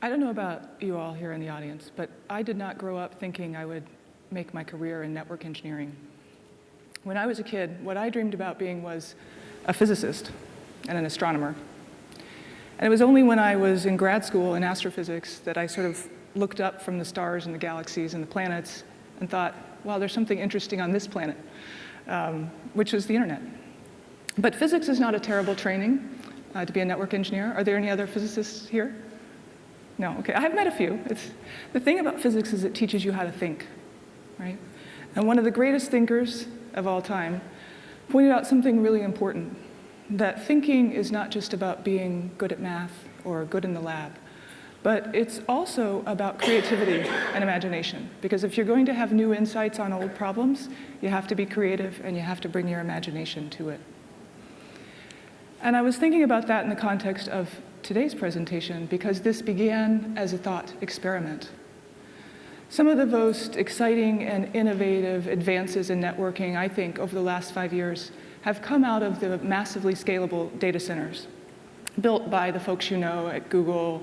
I don't know about you all here in the audience, but I did not grow up thinking I would make my career in network engineering. When I was a kid, what I dreamed about being was a physicist and an astronomer. And it was only when I was in grad school in astrophysics that I sort of looked up from the stars and the galaxies and the planets and thought, wow, there's something interesting on this planet, which was the internet. But physics is not a terrible training to be a network engineer. Are there any other physicists here? No, okay, I've met a few. The thing about physics is it teaches you how to think, right? And one of the greatest thinkers of all time pointed out something really important, that thinking is not just about being good at math or good in the lab, but it's also about creativity and imagination. Because if you're going to have new insights on old problems, you have to be creative and you have to bring your imagination to it. And I was thinking about that in the context of today's presentation because this began as a thought experiment. Some of the most exciting and innovative advances in networking, I think, over the last 5 years have come out of the massively scalable data centers built by the folks you know at Google,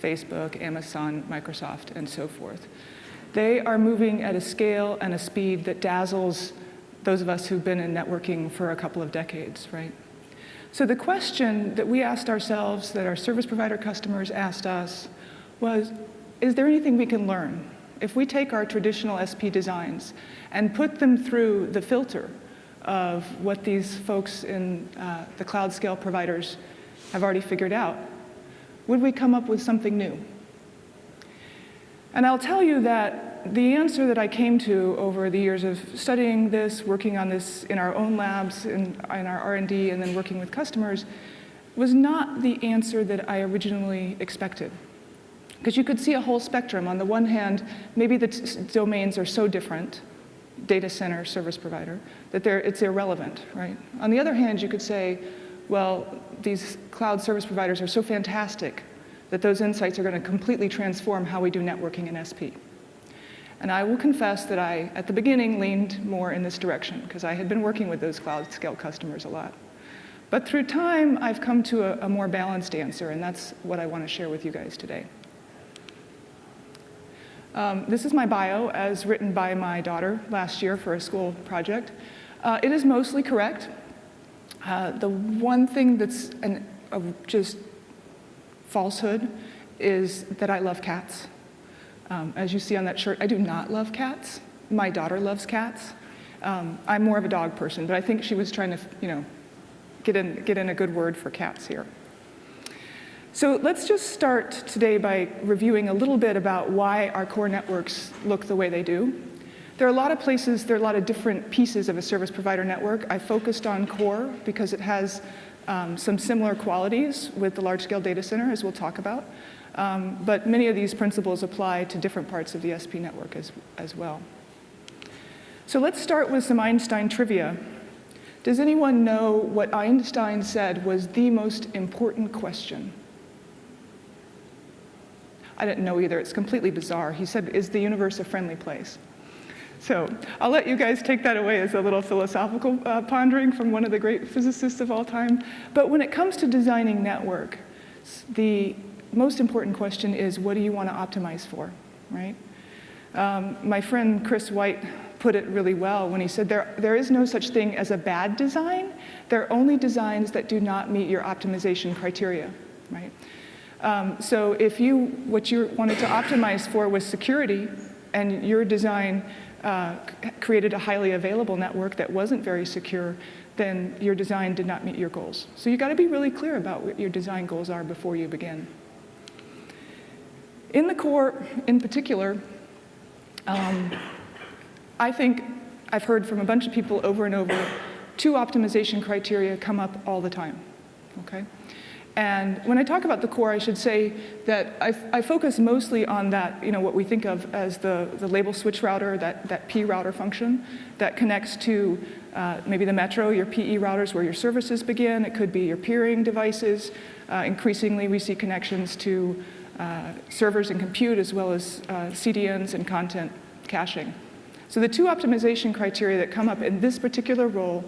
Facebook, Amazon, Microsoft, and so forth. They are moving at a scale and a speed that dazzles those of us who've been in networking for a couple of decades, right? So the question that we asked ourselves, that our service provider customers asked us, was, is there anything we can learn? If we take our traditional SP designs and put them through the filter of what these folks in the cloud scale providers have already figured out, would we come up with something new? And I'll tell you that the answer that I came to over the years of studying this, working on this in our own labs, in our R&D, and then working with customers, was not the answer that I originally expected. Because you could see a whole spectrum. On the one hand, maybe the domains are so different, data center, service provider, that it's irrelevant, right? On the other hand, you could say, well, these cloud service providers are so fantastic that those insights are going to completely transform how we do networking in SP. And I will confess that I, at the beginning, leaned more in this direction, because I had been working with those cloud scale customers a lot. But through time, I've come to a more balanced answer, and that's what I want to share with you guys today. This is my bio, as written by my daughter last year for a school project. It is mostly correct. The one thing that's just falsehood is that I love cats. As you see on that shirt, I do not love cats. My daughter loves cats. I'm more of a dog person, but I think she was trying to, get in a good word for cats here. So let's just start today by reviewing a little bit about why our core networks look the way they do. There are a lot of places, there are a lot of different pieces of a service provider network. I focused on core because it has some similar qualities with the large-scale data center, as we'll talk about. But many of these principles apply to different parts of the SP network as well. So let's start with some Einstein trivia. Does anyone know what Einstein said was the most important question? I didn't know either. It's completely bizarre. He said, is the universe a friendly place? So I'll let you guys take that away as a little philosophical pondering from one of the great physicists of all time. But when it comes to designing network, the most important question is, what do you want to optimize for, right? My friend Chris White put it really well when he said, there is no such thing as a bad design. There are only designs that do not meet your optimization criteria, right? So if what you wanted to optimize for was security, and your design created a highly available network that wasn't very secure, then your design did not meet your goals. So you got to be really clear about what your design goals are before you begin. In the core, in particular, I think I've heard from a bunch of people over and over, 2 optimization criteria come up all the time, okay? And when I talk about the core, I should say that I focus mostly on that, what we think of as the label switch router, that P router function that connects to maybe the metro, your PE routers where your services begin. It could be your peering devices. Increasingly, we see connections to servers and compute, as well as CDNs and content caching. So the 2 optimization criteria that come up in this particular role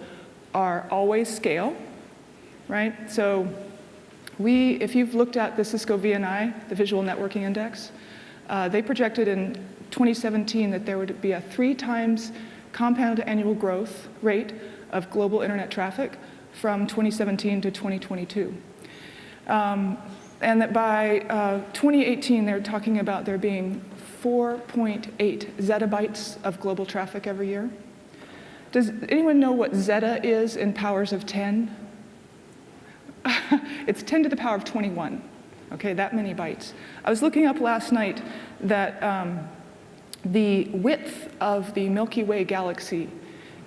are always scale, right? So If you've looked at the Cisco VNI, the Visual Networking Index, they projected in 2017 that there would be a 3 times compound annual growth rate of global internet traffic from 2017 to 2022. And that by 2018, they're talking about there being 4.8 zettabytes of global traffic every year. Does anyone know what zetta is in powers of 10? It's 10 to the power of 21, okay, that many bytes. I was looking up last night that the width of the Milky Way galaxy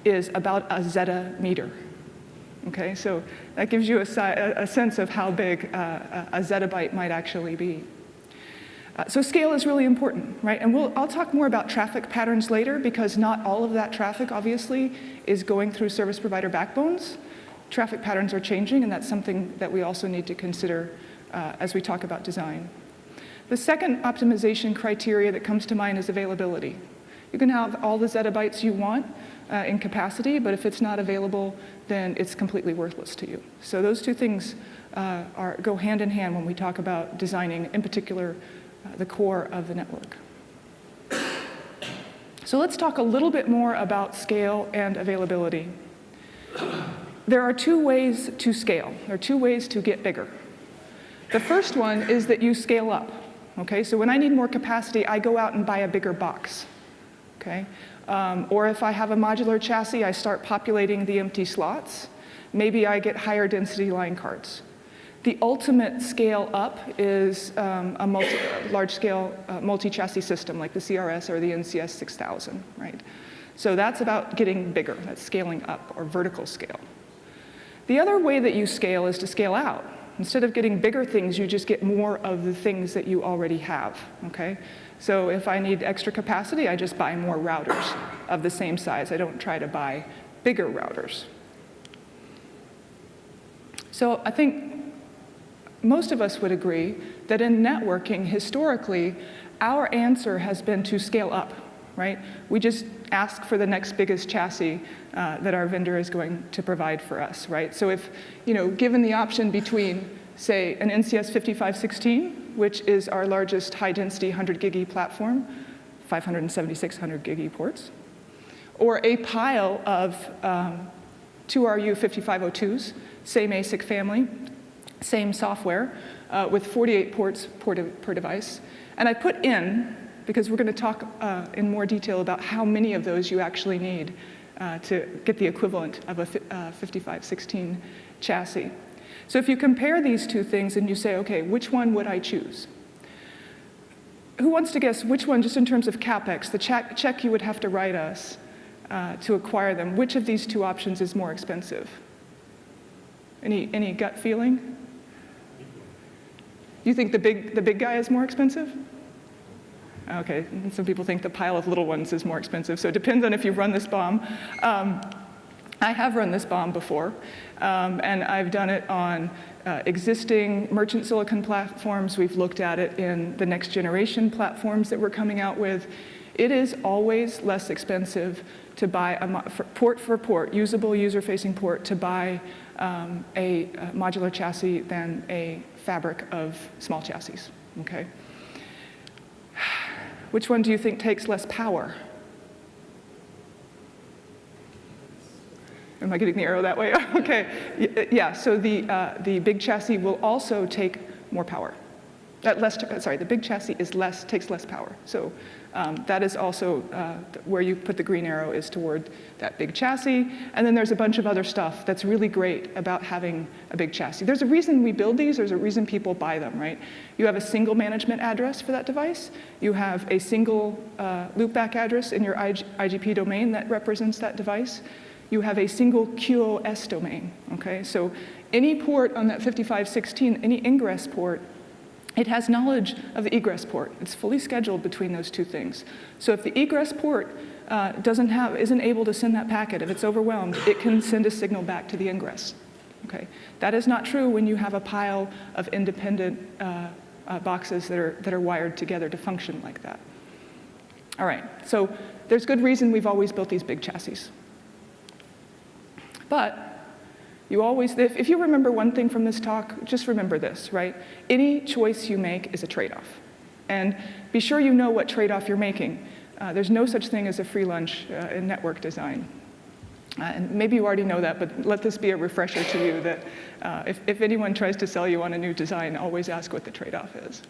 is about a zettameter. Okay, so that gives you a sense of how big a zettabyte might actually be. So scale is really important, right? And I'll talk more about traffic patterns later, because not all of that traffic, obviously, is going through service provider backbones. Traffic patterns are changing, and that's something that we also need to consider as we talk about design. The second optimization criteria that comes to mind is availability. You can have all the zettabytes you want in capacity, but if it's not available, then it's completely worthless to you. So those two things go hand in hand when we talk about designing, in particular, the core of the network. So let's talk a little bit more about scale and availability. There are 2 ways to scale. There are 2 ways to get bigger. The first one is that you scale up. Okay, so when I need more capacity, I go out and buy a bigger box. Okay, or if I have a modular chassis, I start populating the empty slots. Maybe I get higher density line cards. The ultimate scale up is a large-scale multi-chassis system like the CRS or the NCS 6000, right? So that's about getting bigger. That's scaling up, or vertical scale. The other way that you scale is to scale out. Instead of getting bigger things, you just get more of the things that you already have, okay? So if I need extra capacity, I just buy more routers of the same size. I don't try to buy bigger routers. So I think most of us would agree that in networking, historically, our answer has been to scale up, right? We just ask for the next biggest chassis that our vendor is going to provide for us, right? So if, given the option between, say, an NCS 5516, which is our largest high-density 100 gig platform, 576 100 gig ports, or a pile of 2RU 5502s, same ASIC family, same software, with 48 ports per device. And I put in, because we're going to talk in more detail about how many of those you actually need to get the equivalent of a 5516 chassis. So if you compare these 2 things and you say, okay, which one would I choose? Who wants to guess which one, just in terms of CapEx, the check you would have to write us to acquire them, which of these 2 options is more expensive? Any gut feeling? You think the big guy is more expensive? Okay, some people think the pile of little ones is more expensive, so it depends on if you've run this bomb. I have run this bomb before, and I've done it on existing merchant silicon platforms. We've looked at it in the next generation platforms that we're coming out with. It is always less expensive to buy port for port, usable user-facing port, to buy a modular chassis than a fabric of small chassis, okay? Which one do you think takes less power? Am I getting the arrow that way? Okay, yeah, so the big chassis will also take more power. The big chassis takes less power. So that is also where you put the green arrow, is toward that big chassis. And then there's a bunch of other stuff that's really great about having a big chassis. There's a reason we build these. There's a reason people buy them, right? You have a single management address for that device. You have a single loopback address in your IGP domain that represents that device. You have a single QoS domain, okay? So any port on that 5516, any ingress port, it has knowledge of the egress port. It's fully scheduled between those 2 things. So if the egress port isn't able to send that packet, if it's overwhelmed, it can send a signal back to the ingress. Okay, that is not true when you have a pile of independent boxes that are wired together to function like that. All right, so there's good reason we've always built these big chassis. But You always, if you remember one thing from this talk, just remember this, right? Any choice you make is a trade-off. And be sure you know what trade-off you're making. There's no such thing as a free lunch in network design. And maybe you already know that, but let this be a refresher to you that if anyone tries to sell you on a new design, always ask what the trade-off is.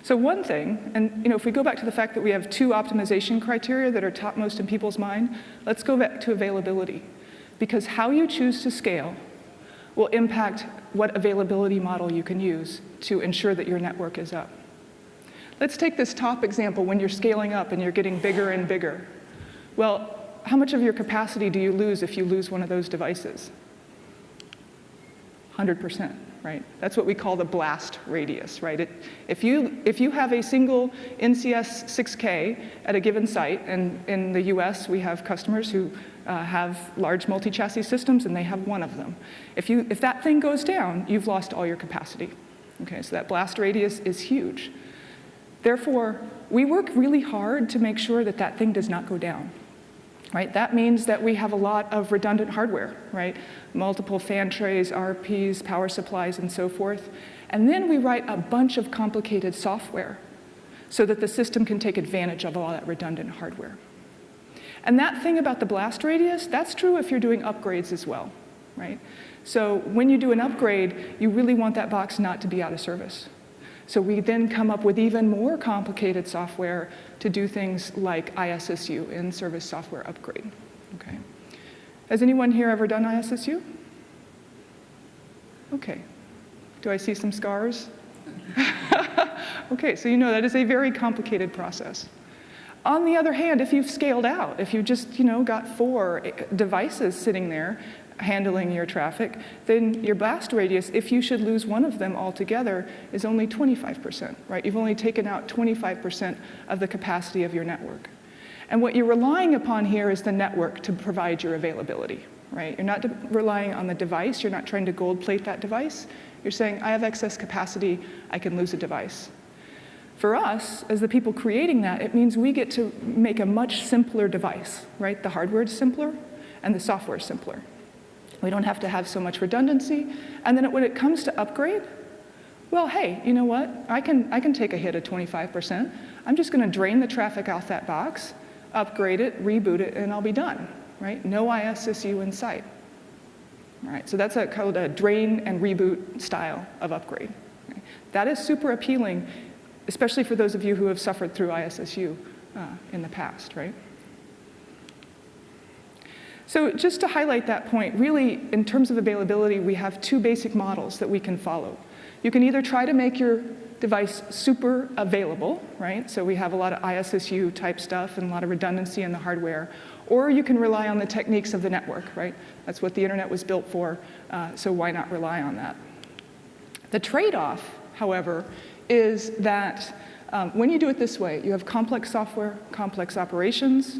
So one thing, and if we go back to the fact that we have 2 optimization criteria that are topmost in people's mind, let's go back to availability. Because how you choose to scale will impact what availability model you can use to ensure that your network is up. Let's take this top example when you're scaling up and you're getting bigger and bigger. Well, how much of your capacity do you lose if you lose one of those devices? 100%, right? That's what we call the blast radius, right? If you have a single NCS 6K at a given site, and in the US we have customers who have large multi-chassis systems and they have one of them. If that thing goes down, you've lost all your capacity. Okay, so that blast radius is huge. Therefore, we work really hard to make sure that that thing does not go down. Right? That means that we have a lot of redundant hardware, right? Multiple fan trays, RPs, power supplies, and so forth. And then we write a bunch of complicated software so that the system can take advantage of all that redundant hardware. And that thing about the blast radius, that's true if you're doing upgrades as well, right? So when you do an upgrade, you really want that box not to be out of service. So we then come up with even more complicated software to do things like ISSU, in-service software upgrade. Okay. Has anyone here ever done ISSU? Okay. Do I see some scars? Okay, so you know that is a very complicated process. On the other hand, if you've scaled out, if you just got 4 devices sitting there handling your traffic, then your blast radius, if you should lose one of them altogether, is only 25%, right? You've only taken out 25% of the capacity of your network. And what you're relying upon here is the network to provide your availability, right? You're not relying on the device. You're not trying to gold plate that device. You're saying, I have excess capacity. I can lose a device. For us, as the people creating that, it means we get to make a much simpler device, right? The hardware is simpler and the software is simpler. We don't have to have so much redundancy. And then when it comes to upgrade, well, hey, you know what? I can take a hit of 25%. I'm just going to drain the traffic off that box, upgrade it, reboot it, and I'll be done, right? No ISSU in sight. All right, so that's called a drain and reboot style of upgrade. Okay? That is super appealing, especially for those of you who have suffered through ISSU in the past, right? So just to highlight that point, really, in terms of availability, we have 2 basic models that we can follow. You can either try to make your device super available, right? So we have a lot of ISSU type stuff and a lot of redundancy in the hardware. Or you can rely on the techniques of the network, right? That's what the internet was built for, so why not rely on that? The trade-off, however, is that when you do it this way, you have complex software, complex operations.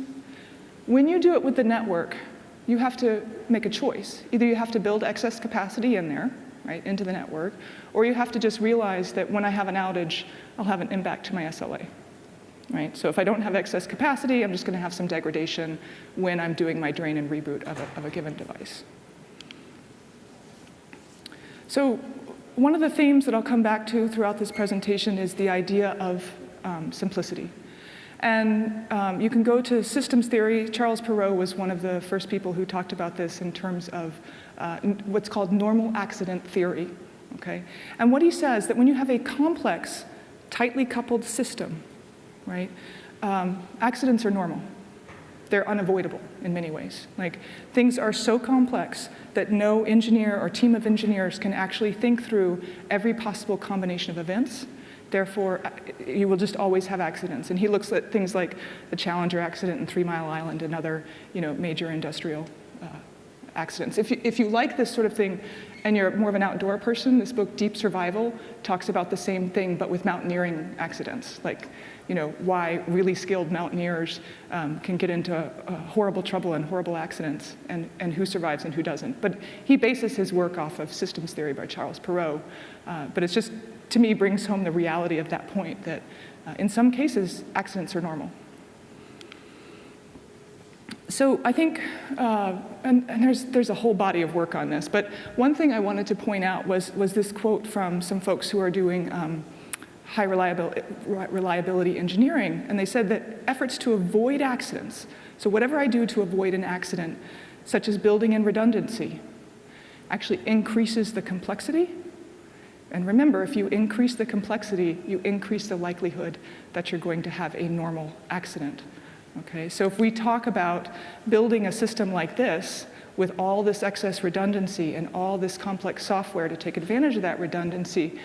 When you do it with the network, you have to make a choice. Either you have to build excess capacity in there, right, into the network, or you have to just realize that when I have an outage, I'll have an impact to my SLA, right? So if I don't have excess capacity, I'm just going to have some degradation when I'm doing my drain and reboot of a given device. So one of the themes that I'll come back to throughout this presentation is the idea of simplicity. And you can go to systems theory. Charles Perrow was one of the first people who talked about this in terms of what's called normal accident theory, okay? And what he says, that when you have a complex, tightly coupled system, right, accidents are normal. They're unavoidable in many ways. Like, things are so complex that no engineer or team of engineers can actually think through every possible combination of events. Therefore, you will just always have accidents. And he looks at things like the Challenger accident in 3 Mile Island and other, major industrial accidents. If you like this sort of thing and you're more of an outdoor person, this book, Deep Survival, talks about the same thing, but with mountaineering accidents. Like, why really skilled mountaineers can get into horrible trouble and horrible accidents, and who survives and who doesn't. But he bases his work off of systems theory by Charles Perrow. But it's just, to me, brings home the reality of that point, that in some cases, accidents are normal. So I think, and there's a whole body of work on this, but one thing I wanted to point out was this quote from some folks who are doing high reliability engineering, and they said that efforts to avoid accidents, so whatever I do to avoid an accident, such as building in redundancy, actually increases the complexity. And remember, if you increase the complexity, you increase the likelihood that you're going to have a normal accident. Okay, so if we talk about building a system like this with all this excess redundancy and all this complex software to take advantage of that redundancy,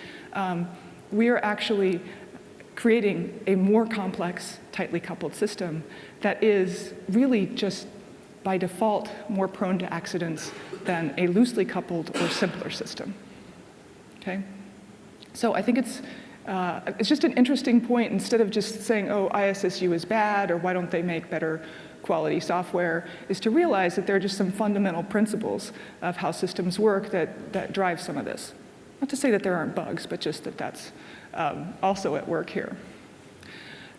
we are actually creating a more complex, tightly coupled system that is really just by default more prone to accidents than a loosely coupled or simpler system. Okay, so I think it's just an interesting point, instead of just saying, oh, ISSU is bad, or why don't they make better quality software, is to realize that there are just some fundamental principles of how systems work that drive some of this. Not to say that there aren't bugs, but just that that's also at work here.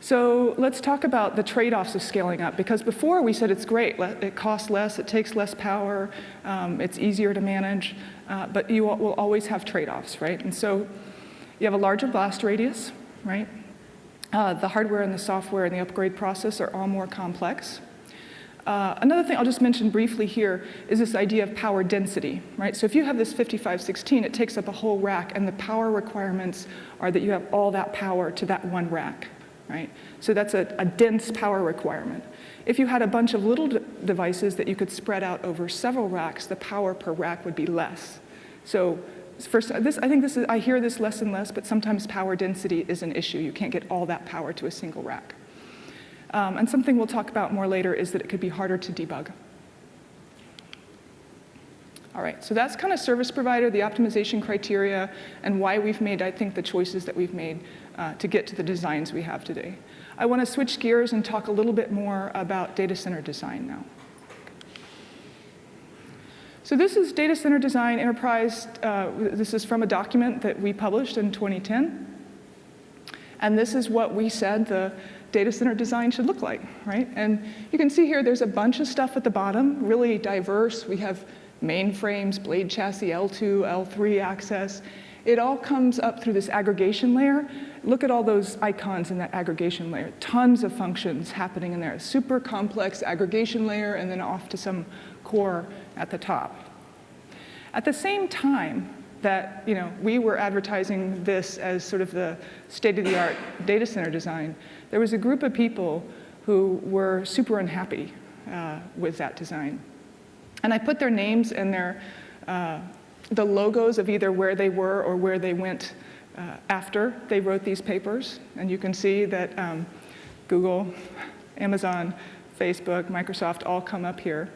So let's talk about the trade-offs of scaling up, because before we said it's great, it costs less, it takes less power, it's easier to manage, but you will always have trade-offs, right? And so you have a larger blast radius, right? The hardware and the software and the upgrade process are all more complex. Another thing I'll just mention briefly here is this idea of power density, right? So if you have this 5516, it takes up a whole rack, and the power requirements are that you have all that power to that one rack, right? So that's a dense power requirement. If you had a bunch of little devices that you could spread out over several racks, the power per rack would be less. So first, I hear this less and less, but sometimes power density is an issue. You can't get all that power to a single rack. And something we'll talk about more later is that it could be harder to debug. All right, so that's kind of service provider, the optimization criteria, and why we've made, I think, the choices that we've made to get to the designs we have today. I want to switch gears and talk a little bit more about data center design now. So this is data center design enterprise. This is from a document that we published in 2010. And this is what we said the data center design should look like, right? And you can see here there's a bunch of stuff at the bottom, really diverse. We have mainframes, blade chassis, L2, L3 access. It all comes up through this aggregation layer. Look at all those icons in that aggregation layer. Tons of functions happening in there. Super complex aggregation layer, and then off to some core at the top. At the same time that we were advertising this as sort of the state-of-the-art data center design, there was a group of people who were super unhappy with that design. And I put their names and the logos of either where they were or where they went after they wrote these papers. And you can see that Google, Amazon, Facebook, Microsoft all come up here.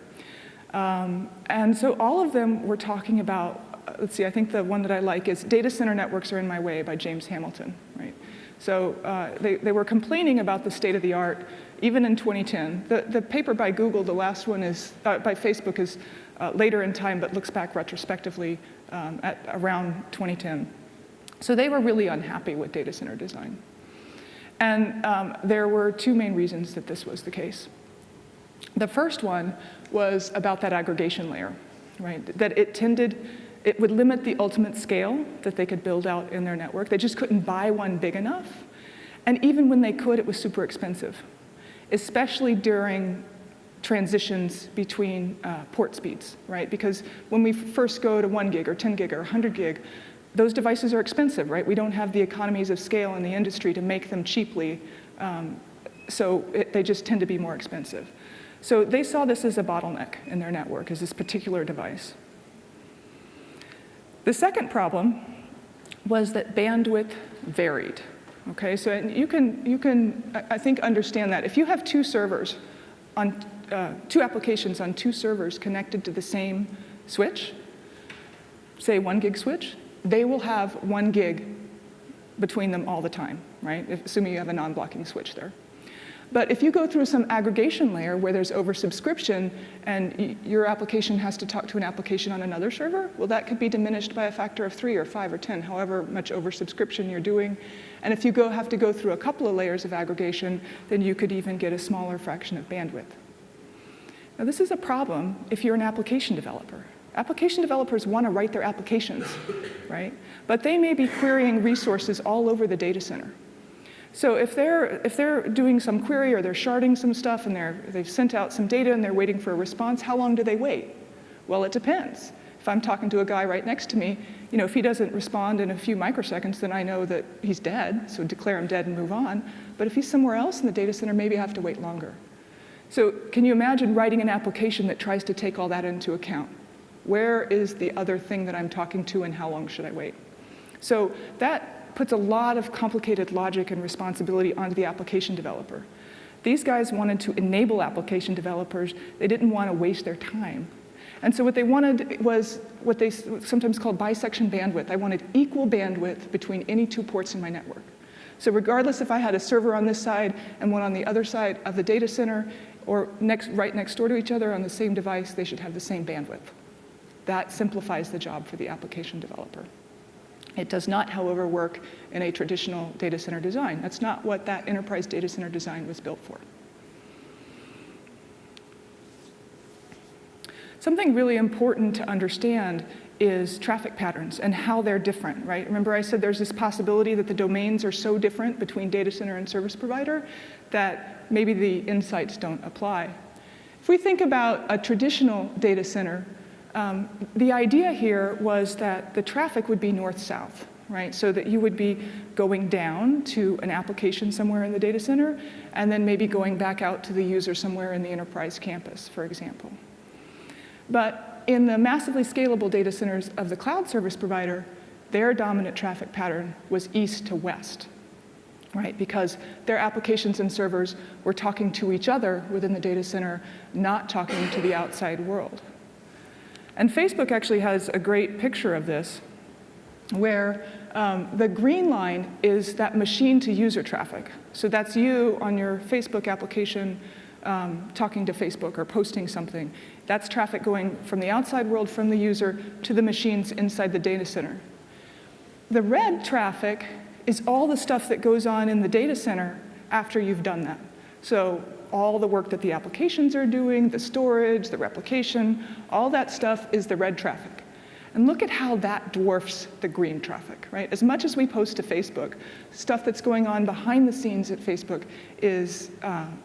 And so all of them were talking about, let's see, I think the one that I like is Data Center Networks Are in My Way by James Hamilton, right? So they were complaining about the state of the art, even in 2010. The paper by Google, the last one is, by Facebook is later in time, but looks back retrospectively at around 2010. So they were really unhappy with data center design. And there were two main reasons that this was the case. The first one was about that aggregation layer, right? That it would limit the ultimate scale that they could build out in their network. They just couldn't buy one big enough. And even when they could, it was super expensive, especially during transitions between port speeds, right? Because when we first go to 1 gig or 10 gig or 100 gig, those devices are expensive, right? We don't have the economies of scale in the industry to make them cheaply, so they just tend to be more expensive. So they saw this as a bottleneck in their network, as this particular device. The second problem was that bandwidth varied. Okay, so you can I think understand that if you have two servers on two applications on two servers connected to the same switch, say 1 gig switch, they will have 1 gig between them all the time, right? Assuming you have a non-blocking switch there. But if you go through some aggregation layer where there's oversubscription and your application has to talk to an application on another server, well, that could be diminished by a factor of 3 or 5 or 10, however much oversubscription you're doing. And if you have to go through a couple of layers of aggregation, then you could even get a smaller fraction of bandwidth. Now, this is a problem if you're an application developer. Application developers want to write their applications, right? But they may be querying resources all over the data center. So if they're doing some query or they're sharding some stuff and they've sent out some data and they're waiting for a response, how long do they wait? Well, it depends. If I'm talking to a guy right next to me, if he doesn't respond in a few microseconds, then I know that he's dead, so declare him dead and move on. But if he's somewhere else in the data center, maybe I have to wait longer. So can you imagine writing an application that tries to take all that into account? Where is the other thing that I'm talking to and how long should I wait? So that puts a lot of complicated logic and responsibility onto the application developer. These guys wanted to enable application developers. They didn't want to waste their time. And so what they wanted was what they sometimes called bisection bandwidth. I wanted equal bandwidth between any two ports in my network. So regardless if I had a server on this side and one on the other side of the data center, or right next door to each other on the same device, they should have the same bandwidth. That simplifies the job for the application developer. It does not, however, work in a traditional data center design. That's not what that enterprise data center design was built for. Something really important to understand is traffic patterns and how they're different, right? Remember I said there's this possibility that the domains are so different between data center and service provider that maybe the insights don't apply. If we think about a traditional data center, the idea here was that the traffic would be north-south, right? So that you would be going down to an application somewhere in the data center and then maybe going back out to the user somewhere in the enterprise campus, for example. But in the massively scalable data centers of the cloud service provider, their dominant traffic pattern was east to west, right? Because their applications and servers were talking to each other within the data center, not talking to the outside world. And Facebook actually has a great picture of this, where the green line is that machine-to-user traffic. So that's you on your Facebook application talking to Facebook or posting something. That's traffic going from the outside world, from the user, to the machines inside the data center. The red traffic is all the stuff that goes on in the data center after you've done that. So all the work that the applications are doing, the storage, the replication, all that stuff is the red traffic. And look at how that dwarfs the green traffic, right? As much as we post to Facebook, stuff that's going on behind the scenes at Facebook is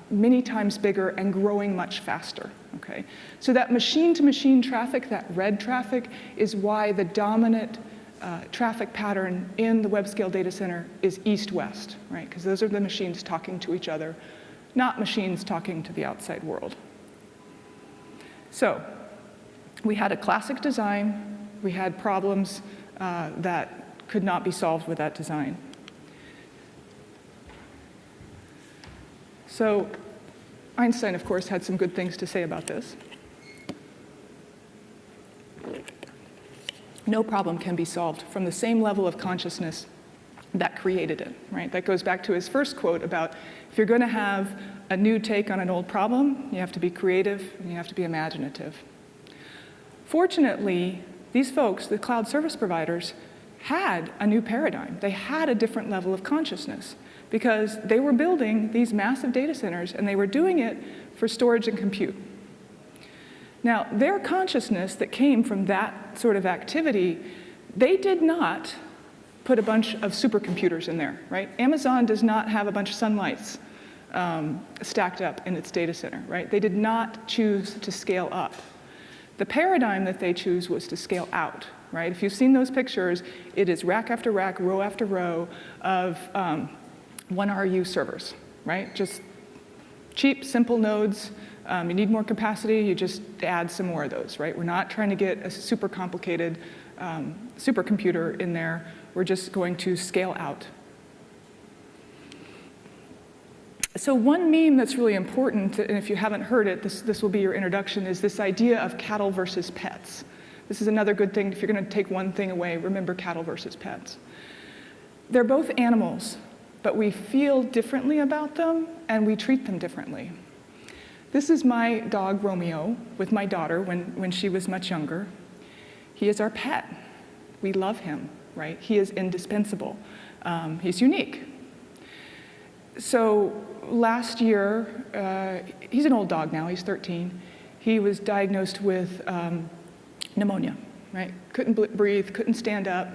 many times bigger and growing much faster, okay? So that machine-to-machine traffic, that red traffic, is why the dominant traffic pattern in the web-scale data center is east-west, right? Because those are the machines talking to each other, not machines talking to the outside world. So we had a classic design. We had problems that could not be solved with that design. So Einstein, of course, had some good things to say about this. No problem can be solved from the same level of consciousness that created it, right? That goes back to his first quote about if you're going to have a new take on an old problem, you have to be creative and you have to be imaginative. Fortunately, these folks, the cloud service providers, had a new paradigm. They had a different level of consciousness because they were building these massive data centers and they were doing it for storage and compute. Now, their consciousness that came from that sort of activity, they did not put a bunch of supercomputers in there, right? Amazon does not have a bunch of Sunlights stacked up in its data center, right? They did not choose to scale up. The paradigm that they choose was to scale out, right? If you've seen those pictures, it is rack after rack, row after row of 1RU servers, right? Just cheap, simple nodes. You need more capacity, you just add some more of those, right? We're not trying to get a super complicated supercomputer in there. We're just going to scale out. So one meme that's really important, and if you haven't heard it, this will be your introduction, is this idea of cattle versus pets. This is another good thing. If you're going to take one thing away, remember cattle versus pets. They're both animals, but we feel differently about them, and we treat them differently. This is my dog, Romeo, with my daughter when she was much younger. He is our pet. We love him, right? He is indispensable. He's unique. So last year, he's an old dog now, he's 13. he was diagnosed with pneumonia, right? Couldn't breathe, couldn't stand up.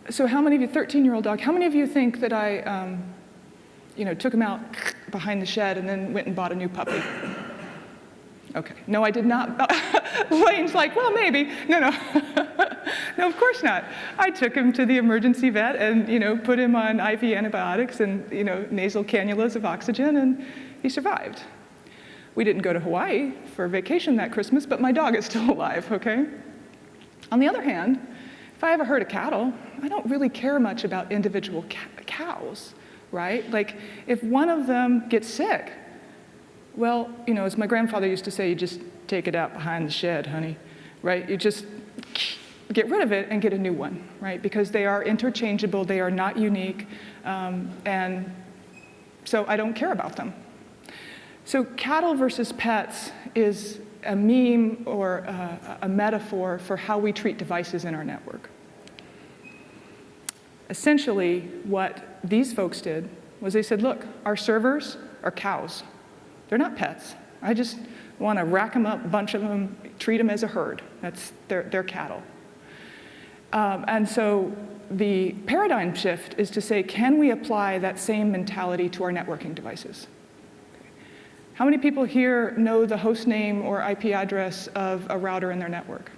So how many of you, 13-year-old dog, how many of you think that I took him out behind the shed and then went and bought a new puppy? Okay, no, I did not. Lane's like, well, maybe. No, no, of course not. I took him to the emergency vet and, put him on IV antibiotics and, nasal cannulas of oxygen, and he survived. We didn't go to Hawaii for vacation that Christmas, but my dog is still alive, okay? On the other hand, if I have a herd of cattle, I don't really care much about individual cows, right? Like, if one of them gets sick, well, as my grandfather used to say, you just take it out behind the shed, honey, right? You just get rid of it and get a new one, right? Because they are interchangeable, they are not unique, and so I don't care about them. So cattle versus pets is a meme or a metaphor for how we treat devices in our network. Essentially, what these folks did was they said, look, our servers are cows. They're not pets. I just want to rack them up, a bunch of them, treat them as a herd. They're cattle. And so the paradigm shift is to say, can we apply that same mentality to our networking devices? How many people here know the host name or IP address of a router in their network?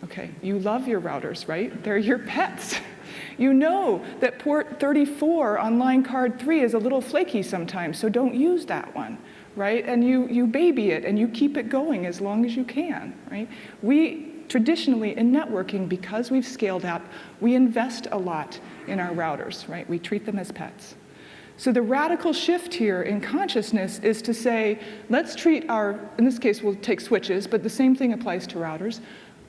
Okay, you love your routers, right? They're your pets. You know that port 34 on line card 3 is a little flaky sometimes, so don't use that one, right? And you baby it and you keep it going as long as you can, right? We traditionally in networking, because we've scaled up, we invest a lot in our routers, right? We treat them as pets. So the radical shift here in consciousness is to say, let's treat our, in this case we'll take switches, but the same thing applies to routers.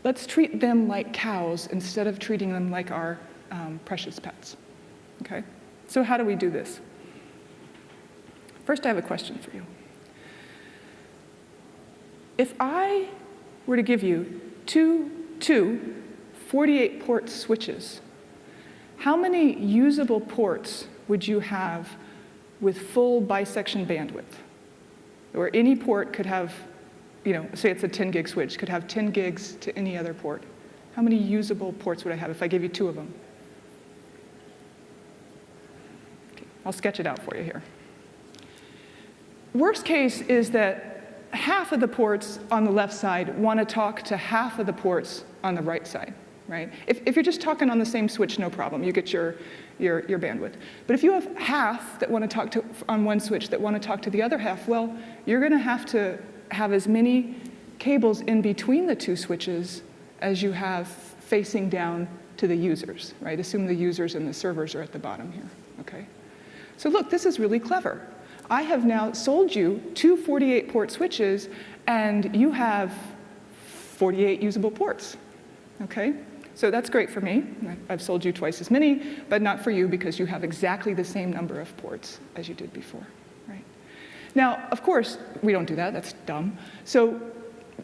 Let's treat them like cows instead of treating them like our precious pets, okay? So how do we do this? First, I have a question for you. If I were to give you two 48-port switches, how many usable ports would you have with full bisection bandwidth? Where any port could have, say it's a 10 gig switch, could have 10 gigs to any other port. How many usable ports would I have if I gave you 2 of them? Okay, I'll sketch it out for you here. Worst case is that half of the ports on the left side want to talk to half of the ports on the right side, right? If you're just talking on the same switch, no problem, you get your bandwidth. But if you have half that want to talk to on one switch that want to talk to the other half, well, you're going to have as many cables in between the 2 switches as you have facing down to the users, right? Assume the users and the servers are at the bottom here, okay? So look, this is really clever. I have now sold you 2 48-port switches, and you have 48 usable ports, okay? So that's great for me. I've sold you twice as many, but not for you because you have exactly the same number of ports as you did before, right? Now, of course, we don't do that. That's dumb. So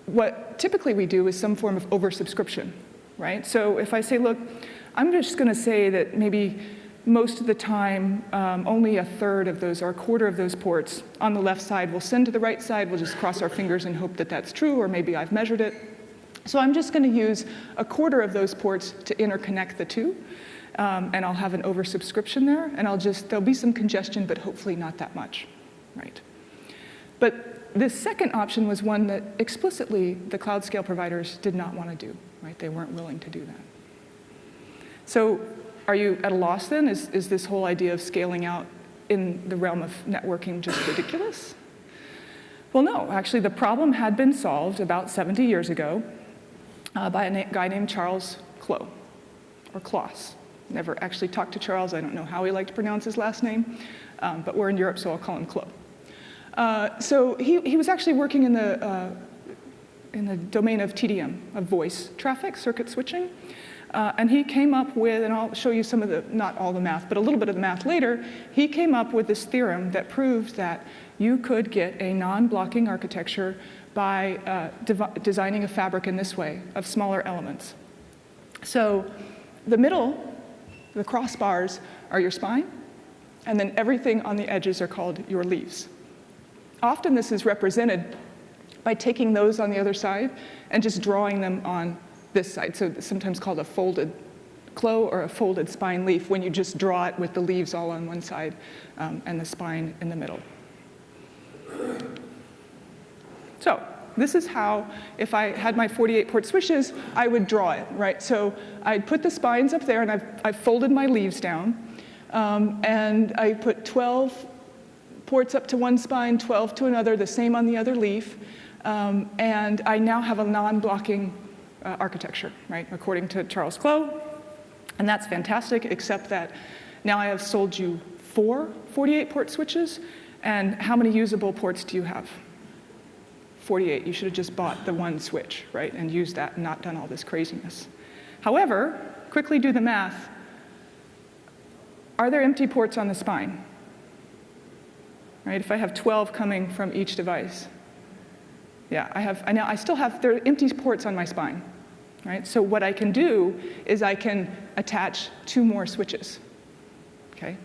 what typically we do is some form of oversubscription, right? So if I say, look, I'm just going to say that maybe most of the time, only a third of those or a quarter of those ports on the left side will send to the right side. We'll just cross our fingers and hope that that's true, or maybe I've measured it. So I'm just going to use a quarter of those ports to interconnect the 2, and I'll have an oversubscription there, and there'll be some congestion, but hopefully not that much, right? But this second option was one that explicitly the cloud scale providers did not want to do, right? They weren't willing to do that. So are you at a loss then? Is this whole idea of scaling out in the realm of networking just ridiculous? Well, no, actually the problem had been solved about 70 years ago by a guy named Charles Clow, or Kloss. Never actually talked to Charles. I don't know how he liked to pronounce his last name, but we're in Europe, so I'll call him Clow. So he was actually working in the domain of TDM, of voice traffic, circuit switching. And he came up with, and I'll show you some of the, not all the math, but a little bit of the math later, he came up with this theorem that proved that you could get a non-blocking architecture by designing a fabric in this way of smaller elements. So the middle, the crossbars, are your spine, and then everything on the edges are called your leaves. Often this is represented by taking those on the other side and just drawing them on this side. So it's sometimes called a folded clo or a folded spine leaf when you just draw it with the leaves all on one side and the spine in the middle. So this is how, if I had my 48 port switches, I would draw it, right? So I'd put the spines up there, and I've folded my leaves down, and I put 12 ports up to one spine, 12 to another, the same on the other leaf, and I now have a non-blocking architecture, right, according to Charles Clow, and that's fantastic, except that now I have sold you 4 48 port switches, and how many usable ports do you have? 48. You should have just bought the one switch, right, and used that and not done all this craziness. However, quickly do the math. Are there empty ports on the spine? Right, if I have 12 coming from each device. Yeah, I still have, there are empty ports on my spine, right? So what I can do is I can attach 2 more switches, okay?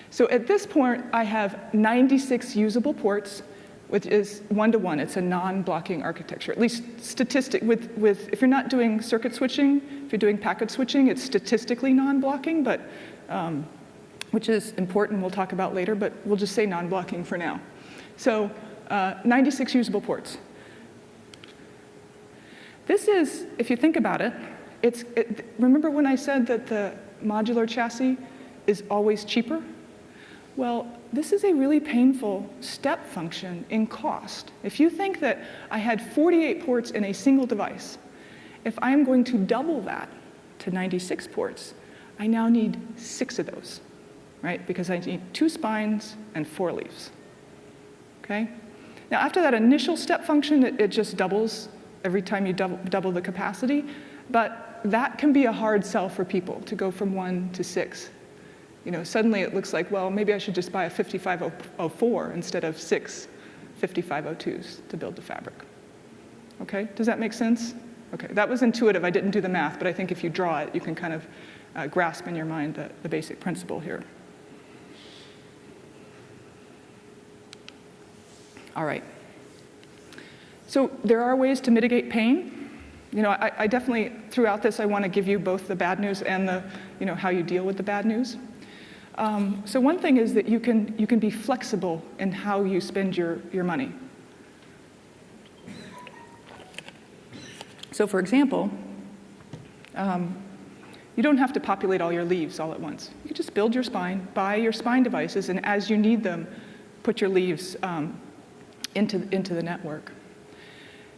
So at this point, I have 96 usable ports, which is 1-to-1. It's a non-blocking architecture, at least if you're not doing circuit switching, if you're doing packet switching, it's statistically non-blocking, but which is important, we'll talk about later, but we'll just say non-blocking for now. So 96 usable ports. This is, if you think about it, remember when I said that the modular chassis is always cheaper? Well, this is a really painful step function in cost. If you think that I had 48 ports in a single device, if I am going to double that to 96 ports, I now need 6 of those, right? Because I need 2 spines and 4 leaves, okay? Now, after that initial step function, it just doubles every time you double the capacity, but that can be a hard sell for people to go from 1 to 6. You know, suddenly it looks like, well, maybe I should just buy a 5504 instead of 6 5502s to build the fabric. Okay, does that make sense? Okay, that was intuitive. I didn't do the math, but I think if you draw it, you can kind of grasp in your mind the basic principle here. All right. So there are ways to mitigate pain. You know, I definitely, throughout this, I want to give you both the bad news and the, you know, how you deal with the bad news. So one thing is that you can be flexible in how you spend your money. So for example, you don't have to populate all your leaves all at once. You can just build your spine, buy your spine devices, and as you need them, put your leaves into the network.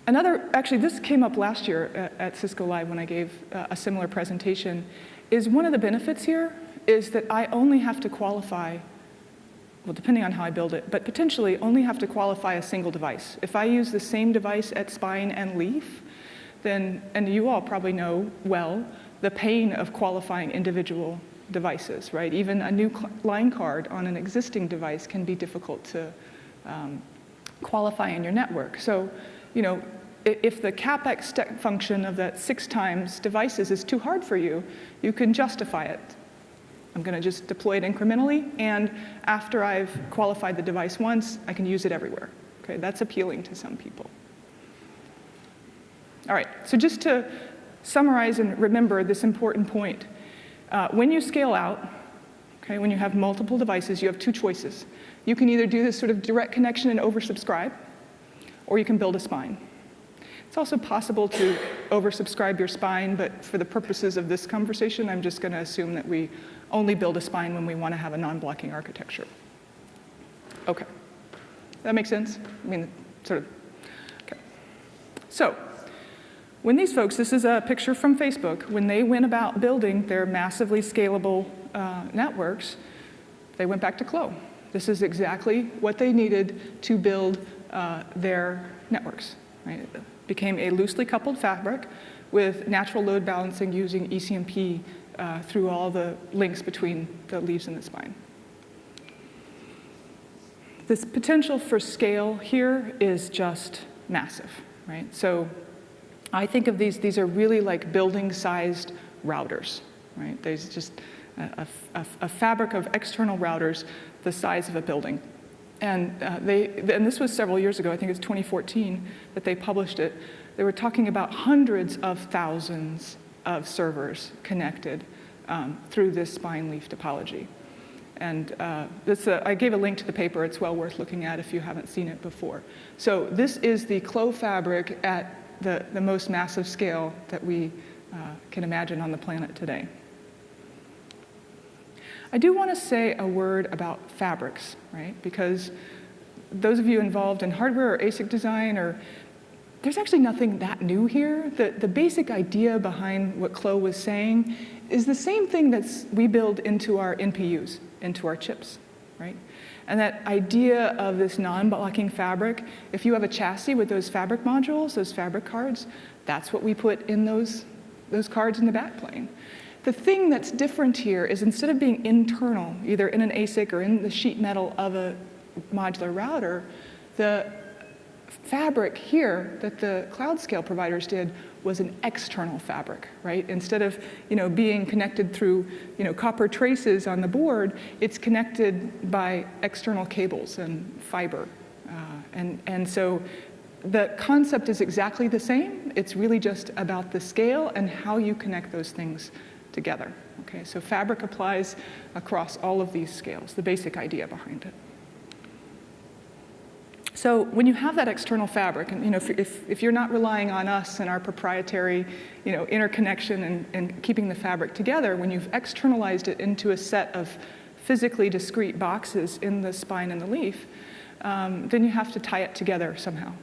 Actually this came up last year at Cisco Live when I gave a similar presentation, is one of the benefits here is that I only have to qualify, well, depending on how I build it, but potentially only have to qualify a single device. If I use the same device at spine and leaf, then, and you all probably know well, the pain of qualifying individual devices, right? Even a new line card on an existing device can be difficult to qualify in your network. So, you know, if the CapEx step function of that 6 times devices is too hard for you, you can justify it. I'm going to just deploy it incrementally, and after I've qualified the device once, I can use it everywhere. Okay, that's appealing to some people. All right, so just to summarize and remember this important point, when you scale out, okay, when you have multiple devices, you have 2 choices. You can either do this sort of direct connection and oversubscribe, or you can build a spine. It's also possible to oversubscribe your spine, but for the purposes of this conversation, I'm just going to assume that we only build a spine when we want to have a non-blocking architecture. Okay, that makes sense? I mean, sort of, okay. So, when these folks, this is a picture from Facebook, when they went about building their massively scalable networks, they went back to Clo. This is exactly what they needed to build their networks. Right? It became a loosely coupled fabric with natural load balancing using ECMP through all the links between the leaves and the spine. This potential for scale here is just massive, right? So I think of these are really like building-sized routers, right? There's just a fabric of external routers the size of a building. And and this was several years ago, I think it was 2014 that they published it. They were talking about hundreds of thousands of servers connected through this spine leaf topology. And I gave a link to the paper. It's well worth looking at if you haven't seen it before. So this is the Clo fabric at the most massive scale that we can imagine on the planet today. I do want to say a word about fabrics, right? Because those of you involved in hardware or ASIC design, there's actually nothing that new here. The basic idea behind what Clo was saying is the same thing that we build into our NPUs, into our chips, right? And that idea of this non-blocking fabric, if you have a chassis with those fabric modules, those fabric cards, that's what we put in those cards in the backplane. The thing that's different here is instead of being internal, either in an ASIC or in the sheet metal of a modular router, the fabric here that the cloud scale providers did was an external fabric, right? Instead of being connected through copper traces on the board, it's connected by external cables and fiber. And so the concept is exactly the same. It's really just about the scale and how you connect those things together. Okay, so fabric applies across all of these scales, the basic idea behind it. So when you have that external fabric, and if you're not relying on us and our proprietary interconnection and keeping the fabric together, when you've externalized it into a set of physically discrete boxes in the spine and the leaf, then you have to tie it together somehow.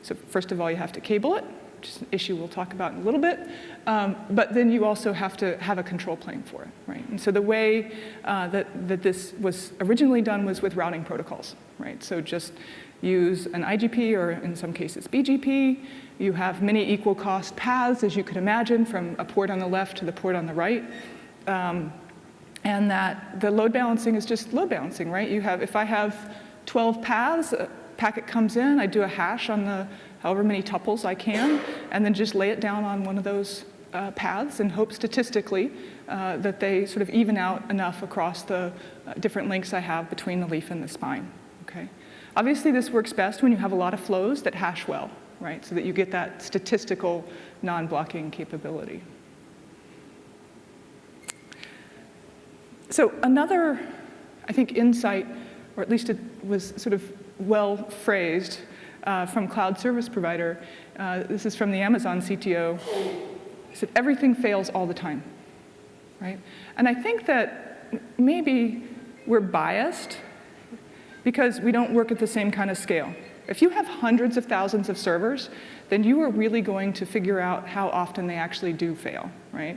So first of all, you have to cable it, which is an issue we'll talk about in a little bit, but then you also have to have a control plane for it, right? And so the way that this was originally done was with routing protocols, right? So just use an IGP or in some cases BGP. You have many equal cost paths, as you could imagine, from a port on the left to the port on the right. And that the load balancing is just load balancing, right? If I have 12 paths, a packet comes in, I do a hash on the however many tuples I can, and then just lay it down on one of those paths and hope statistically that they sort of even out enough across the different links I have between the leaf and the spine, okay? Obviously, this works best when you have a lot of flows that hash well, right? So that you get that statistical non-blocking capability. So another, I think, insight, or at least it was sort of well phrased from cloud service provider, this is from the Amazon CTO, said everything fails all the time, right? And I think that maybe we're biased because we don't work at the same kind of scale. If you have hundreds of thousands of servers, then you are really going to figure out how often they actually do fail, right?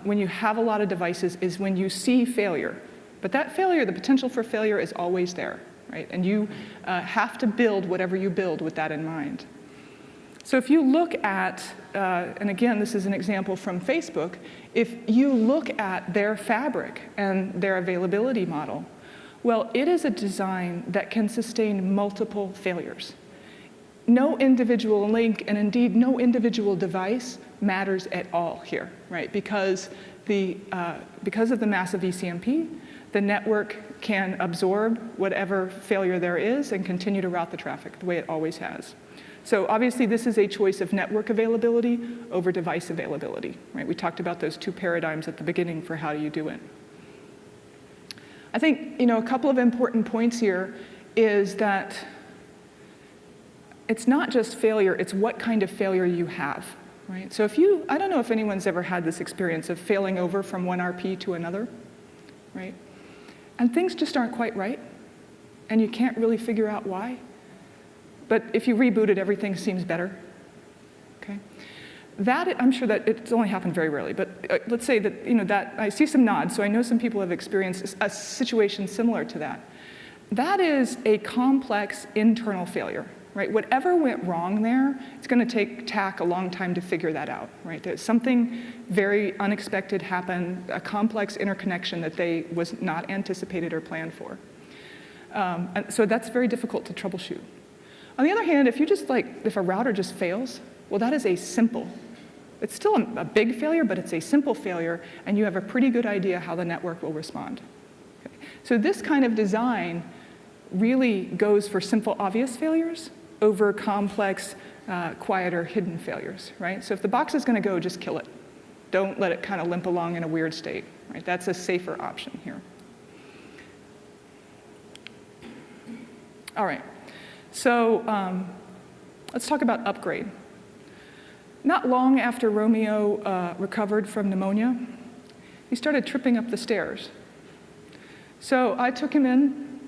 When you have a lot of devices is when you see failure. But that failure, the potential for failure is always there, right? And you have to build whatever you build with that in mind. So if you look at, and again, this is an example from Facebook, if you look at their fabric and their availability model, well, it is a design that can sustain multiple failures. No individual link, and indeed no individual device, matters at all here, right? Because of the massive ECMP, the network can absorb whatever failure there is and continue to route the traffic the way it always has. So obviously, this is a choice of network availability over device availability, right? We talked about those two paradigms at the beginning for how you do it. I think a couple of important points here is that it's not just failure, it's what kind of failure you have, right? So I don't know if anyone's ever had this experience of failing over from one RP to another, right? And things just aren't quite right, and you can't really figure out why. But if you reboot it, everything seems better, okay? I'm sure that it's only happened very rarely, but let's say that, that I see some nods, so I know some people have experienced a situation similar to that. That is a complex internal failure, right? Whatever went wrong there, it's going to take TAC a long time to figure that out, right? There's something very unexpected happened, a complex interconnection that they was not anticipated or planned for. And so that's very difficult to troubleshoot. On the other hand, if a router just fails, well, that is it's still a big failure, but it's a simple failure, and you have a pretty good idea how the network will respond. Okay. So this kind of design really goes for simple, obvious failures over complex, quieter, hidden failures, right? So if the box is going to go, just kill it. Don't let it kind of limp along in a weird state, right? That's a safer option here. All right, so let's talk about upgrade. Not long after Romeo recovered from pneumonia, he started tripping up the stairs. So I took him in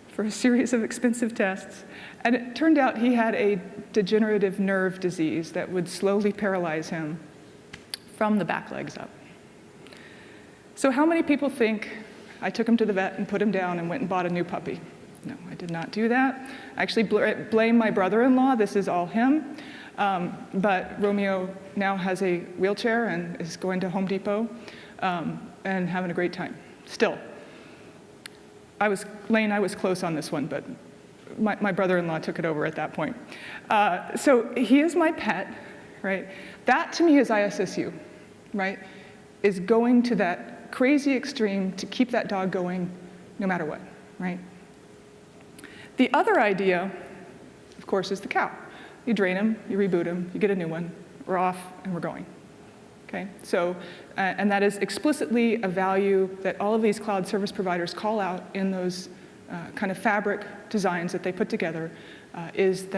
for a series of expensive tests, and it turned out he had a degenerative nerve disease that would slowly paralyze him from the back legs up. So how many people think I took him to the vet and put him down and went and bought a new puppy? No, I did not do that. I actually blame my brother-in-law. This is all him. But Romeo now has a wheelchair and is going to Home Depot and having a great time. Still, Lane, I was close on this one, but my brother-in-law took it over at that point. So he is my pet, right? That to me is ISSU, right? Is going to that crazy extreme to keep that dog going no matter what, right? The other idea, of course, is the cow. You drain him, you reboot him, you get a new one, we're off and we're going, okay? So, and that is explicitly a value that all of these cloud service providers call out in those kind of fabric designs that they put together, is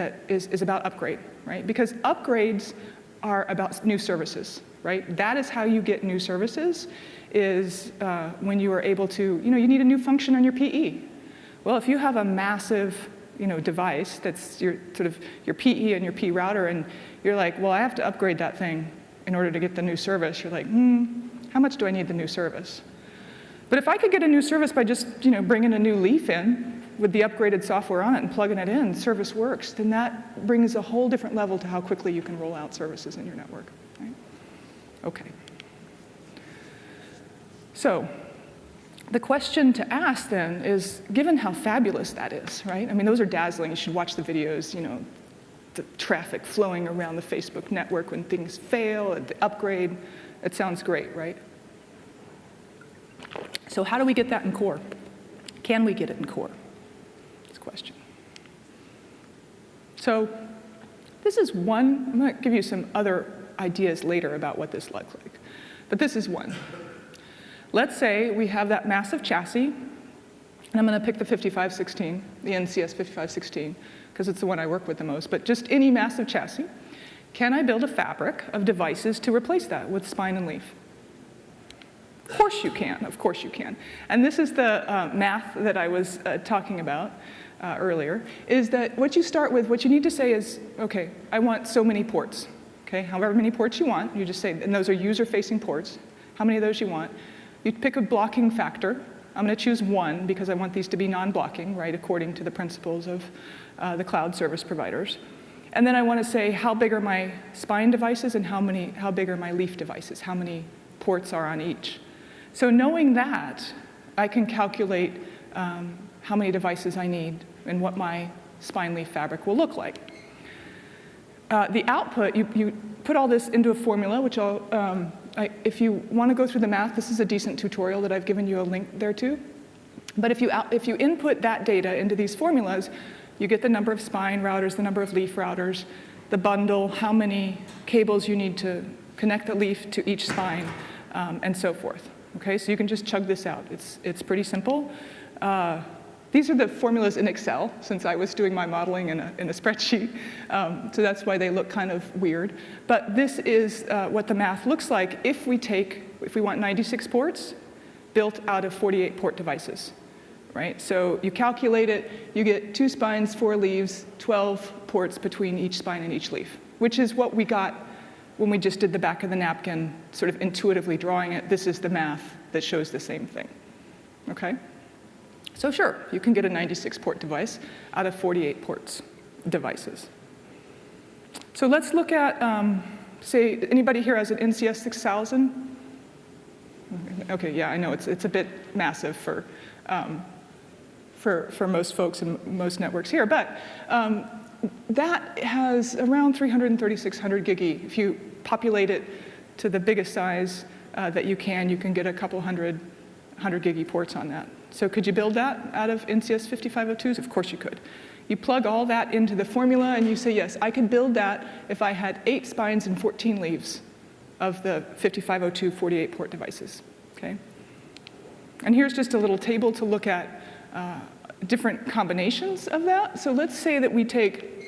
about upgrade, right? Because upgrades are about new services, right? That is how you get new services, is when you are able to, you need a new function on your PE. Well, if you have a massive, device that's your PE and your P router, and you're like, well, I have to upgrade that thing in order to get the new service. You're like, how much do I need the new service? But if I could get a new service by just, bringing a new leaf in with the upgraded software on it and plugging it in, service works, then that brings a whole different level to how quickly you can roll out services in your network, right? Okay. So, the question to ask then is, given how fabulous that is, right? I mean, those are dazzling. You should watch the videos, the traffic flowing around the Facebook network when things fail, the upgrade. It sounds great, right? So how do we get that in core? Can we get it in core? That's the question. So this is one. I'm going to give you some other ideas later about what this looks like. But this is one. Let's say we have that massive chassis, and I'm going to pick the 5516, the NCS 5516, because it's the one I work with the most, but just any massive chassis. Can I build a fabric of devices to replace that with spine and leaf? Of course you can, of course you can. And this is the math that I was talking about earlier, is that what you start with, what you need to say is, okay, I want so many ports, okay? However many ports you want, you just say, and those are user-facing ports, how many of those you want. You pick a blocking factor. I'm going to choose 1 because I want these to be non-blocking, right, according to the principles of the cloud service providers. And then I want to say how big are my spine devices and how big are my leaf devices, how many ports are on each. So knowing that, I can calculate how many devices I need and what my spine leaf fabric will look like. The output, you put all this into a formula, which if you want to go through the math, this is a decent tutorial that I've given you a link there to. But if you input that data into these formulas, you get the number of spine routers, the number of leaf routers, the bundle, how many cables you need to connect the leaf to each spine, and so forth. Okay, so you can just chug this out. It's pretty simple. These are the formulas in Excel, since I was doing my modeling in a spreadsheet. So that's why they look kind of weird. But this is what the math looks like if we want 96 ports built out of 48 port devices, right? So you calculate it, you get 2 spines, 4 leaves, 12 ports between each spine and each leaf, which is what we got when we just did the back of the napkin, sort of intuitively drawing it. This is the math that shows the same thing, okay? So sure, you can get a 96 port device out of 48 ports devices. So let's look at, say, anybody here has an NCS 6000? Okay, yeah, I know it's a bit massive for most folks and most networks here, but that has around 33600 gigi. If you populate it to the biggest size that you can get a couple hundred gigi ports on that. So could you build that out of NCS 5502s? Of course you could. You plug all that into the formula and you say, yes, I could build that if I had 8 spines and 14 leaves of the 5502 48 port devices, okay? And here's just a little table to look at different combinations of that. So let's say that we take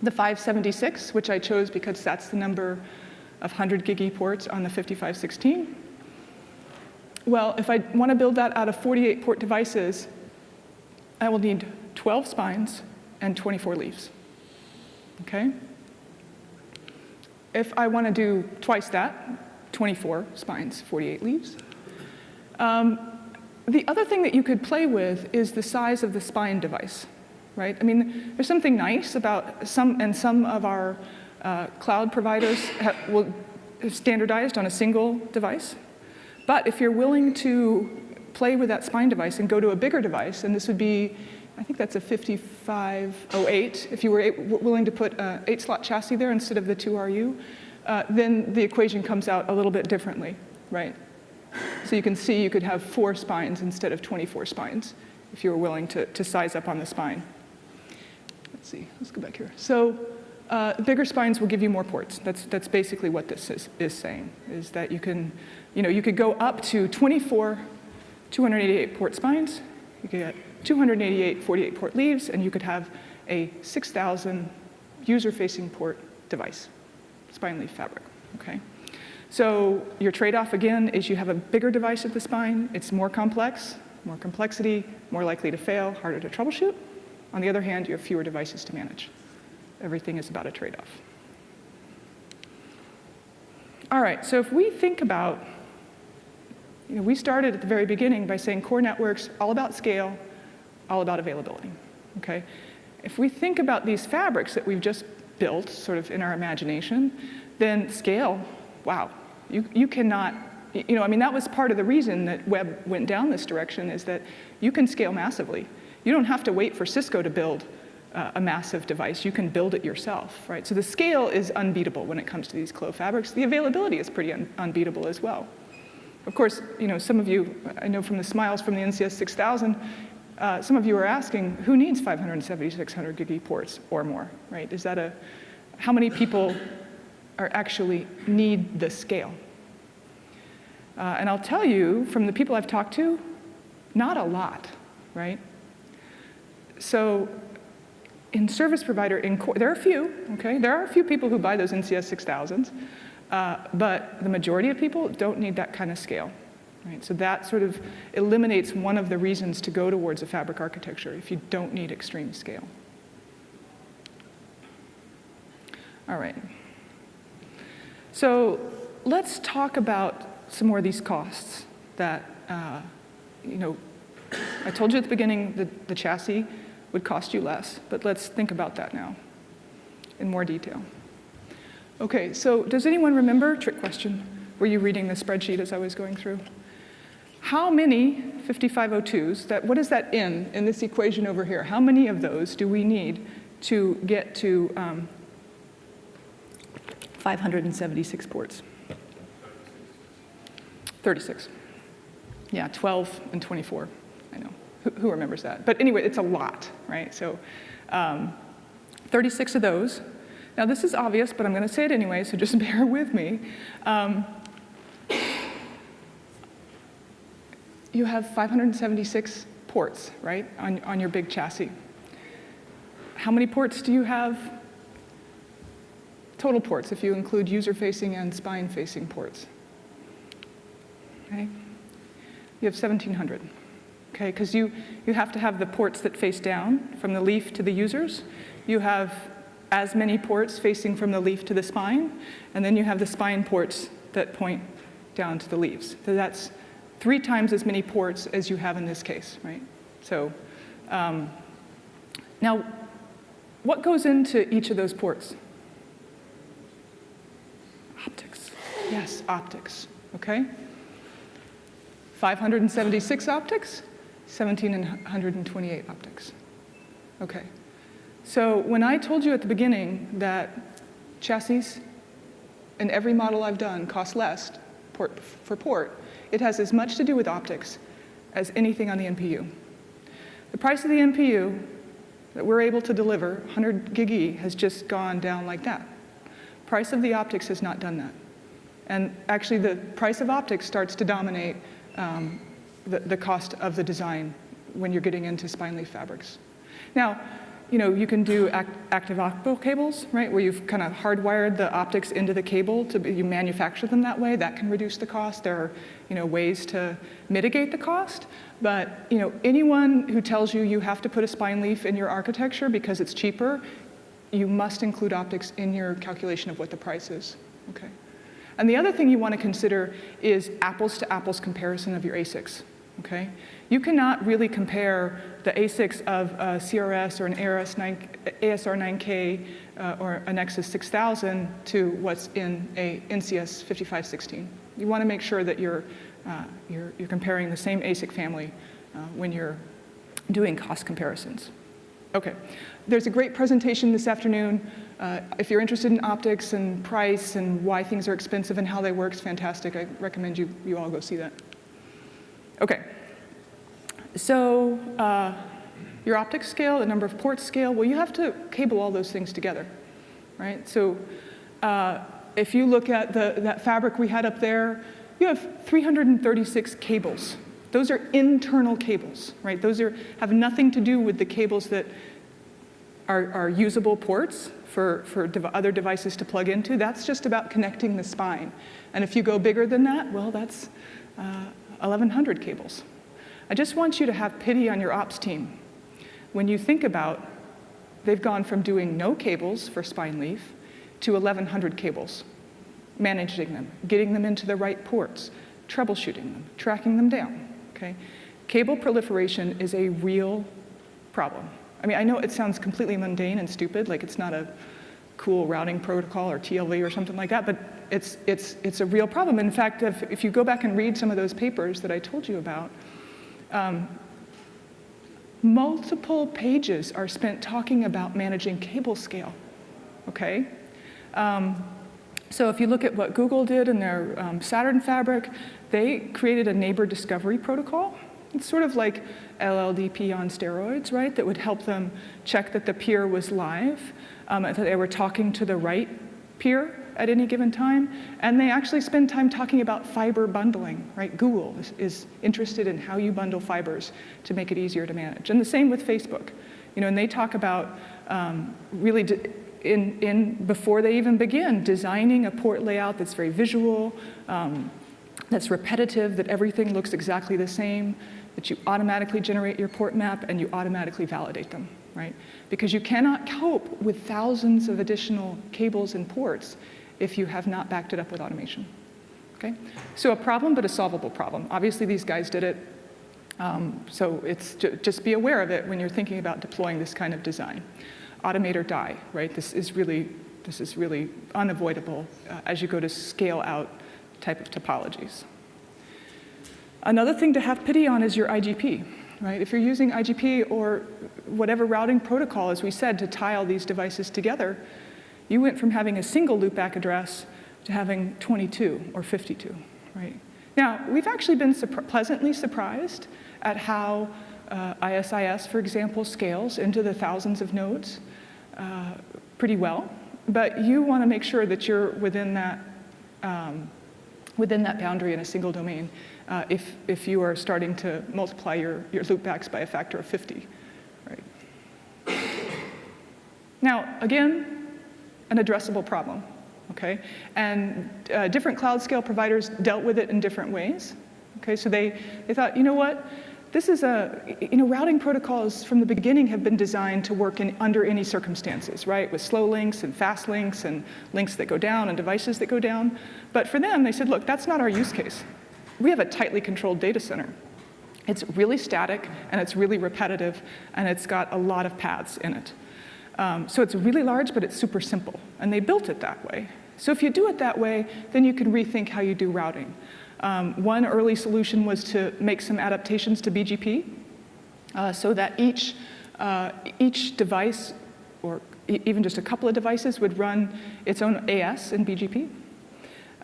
the 576, which I chose because that's the number of 100 gig ports on the 5516. Well, if I want to build that out of 48 port devices, I will need 12 spines and 24 leaves, okay? If I want to do twice that, 24 spines, 48 leaves. The other thing that you could play with is the size of the spine device, right? I mean, there's something nice about some of our cloud providers will have standardized on a single device. But if you're willing to play with that spine device and go to a bigger device, and this would be, I think that's a 5508, if you were willing to put an 8-slot chassis there instead of the 2RU, then the equation comes out a little bit differently, right? So you can see you could have 4 spines instead of 24 spines if you were willing to size up on the spine. Let's see, let's go back here. So bigger spines will give you more ports. That's basically what this is saying, is that you can, you could go up to 24 288 port spines, you could get 288 48 port leaves, and you could have a 6,000 user-facing port device, spine leaf fabric, okay? So your trade-off, again, is you have a bigger device at the spine. It's more complex, more complexity, more likely to fail, harder to troubleshoot. On the other hand, you have fewer devices to manage. Everything is about a trade-off. All right, so if we think about, we started at the very beginning by saying core networks, all about scale, all about availability, okay? If we think about these fabrics that we've just built, sort of in our imagination, then scale, wow, you cannot, I mean, that was part of the reason that web went down this direction, is that you can scale massively. You don't have to wait for Cisco to build a massive device. You can build it yourself, right? So the scale is unbeatable when it comes to these Clo fabrics. The availability is pretty unbeatable as well. Of course, some of you, I know from the smiles from the NCS 6000, some of you are asking, who needs 576 gig ports or more, right? Is that how many people actually need the scale? And I'll tell you, from the people I've talked to, not a lot, right? So in service provider, there are a few, okay? There are a few people who buy those NCS 6000s, but the majority of people don't need that kind of scale, right? So that sort of eliminates one of the reasons to go towards a fabric architecture if you don't need extreme scale. All right. So let's talk about some more of these costs that, I told you at the beginning that the chassis would cost you less, but let's think about that now in more detail. Okay, so does anyone remember, trick question, were you reading the spreadsheet as I was going through? How many 5502s, what is that in this equation over here? How many of those do we need to get to 576 ports? 36. Yeah, 12 and 24, I know. Who remembers that? But anyway, it's a lot, right? So 36 of those. Now this is obvious, but I'm gonna say it anyway, so just bear with me. You have 576 ports, right, on your big chassis. How many ports do you have? Total ports, if you include user-facing and spine-facing ports. Okay? You have 1,700. Okay, because you have to have the ports that face down from the leaf to the users. You have as many ports facing from the leaf to the spine, and then you have the spine ports that point down to the leaves. So that's 3 times as many ports as you have in this case, right? So now, what goes into each of those ports? Optics. Yes, optics, okay? 576 optics, 1,728 optics. Okay. So when I told you at the beginning that chassis in every model I've done cost less port for port, it has as much to do with optics as anything on the NPU. The price of the NPU that we're able to deliver, 100 gig E, has just gone down like that. Price of the optics has not done that. And actually, the price of optics starts to dominate the cost of the design when you're getting into spine leaf fabrics. Now, you can do active optical cables, right, where you've kind of hardwired the optics into the cable you manufacture them that way. That can reduce the cost. There are, ways to mitigate the cost. But, anyone who tells you you have to put a spine leaf in your architecture because it's cheaper, you must include optics in your calculation of what the price is, okay? And the other thing you want to consider is apples to apples comparison of your ASICs, okay? You cannot really compare the ASICs of a CRS or an ASR9K or a Nexus 6000 to what's in a NCS 5516. You want to make sure that you're comparing the same ASIC family when you're doing cost comparisons. Okay, there's a great presentation this afternoon. If you're interested in optics and price and why things are expensive and how they work, it's fantastic. I recommend you all go see that. Okay. So your optics scale, the number of ports scale, well, you have to cable all those things together, right? So if you look at that fabric we had up there, you have 336 cables. Those are internal cables, right? Those have nothing to do with the cables that are usable ports for other devices to plug into. That's just about connecting the spine. And if you go bigger than that, well, that's 1,100 cables. I just want you to have pity on your ops team. When you think about, they've gone from doing no cables for spine leaf to 1,100 cables, managing them, getting them into the right ports, troubleshooting them, tracking them down, okay? Cable proliferation is a real problem. I mean, I know it sounds completely mundane and stupid, like it's not a cool routing protocol or TLV or something like that, but it's a real problem. In fact, if you go back and read some of those papers that I told you about, multiple pages are spent talking about managing cable scale, okay? So if you look at what Google did in their Saturn fabric, they created a neighbor discovery protocol. It's sort of like LLDP on steroids, right? That would help them check that the peer was live, that they were talking to the right peer at any given time. And they actually spend time talking about fiber bundling, right? Google is interested in how you bundle fibers to make it easier to manage. And the same with Facebook. And they talk about really before they even begin, designing a port layout that's very visual, that's repetitive, that everything looks exactly the same, that you automatically generate your port map and you automatically validate them, right? Because you cannot cope with thousands of additional cables and ports if you have not backed it up with automation, okay? So a problem, but a solvable problem. Obviously, these guys did it, so it's just be aware of it when you're thinking about deploying this kind of design. Automate or die, right? This is really unavoidable as you go to scale out type of topologies. Another thing to have pity on is your IGP, right? If you're using IGP or whatever routing protocol, as we said, to tie all these devices together, you went from having a single loopback address to having 22 or 52, right? Now, we've actually been pleasantly surprised at how ISIS, for example, scales into the thousands of nodes pretty well, but you want to make sure that you're within that boundary in a single domain if you are starting to multiply your loopbacks by a factor of 50, right? Now, again, an addressable problem, okay? And different cloud scale providers dealt with it in different ways, okay? So they thought, you know what? This is routing protocols from the beginning have been designed to work under any circumstances, right? With slow links and fast links and links that go down and devices that go down. But for them, they said, look, that's not our use case. We have a tightly controlled data center. It's really static and it's really repetitive and it's got a lot of paths in it. So it's really large, but it's super simple. And they built it that way. So if you do it that way, then you can rethink how you do routing. One early solution was to make some adaptations to BGP so that each device, or even just a couple of devices, would run its own AS in BGP.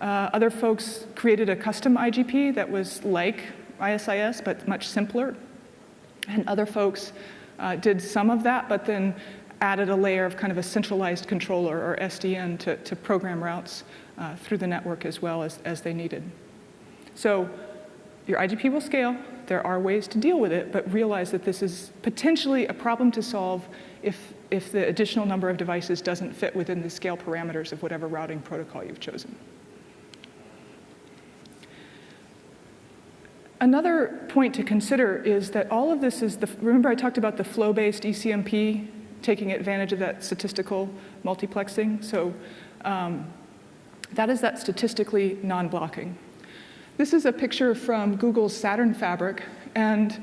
Other folks created a custom IGP that was like ISIS, but much simpler. And other folks did some of that, but then added a layer of kind of a centralized controller, or SDN, to program routes through the network as well as they needed. So your IGP will scale. There are ways to deal with it, but realize that this is potentially a problem to solve if the additional number of devices doesn't fit within the scale parameters of whatever routing protocol you've chosen. Another point to consider is that all of this is, remember I talked about the flow-based ECMP taking advantage of that statistical multiplexing? So that is that statistically non-blocking. This is a picture from Google's Saturn fabric, and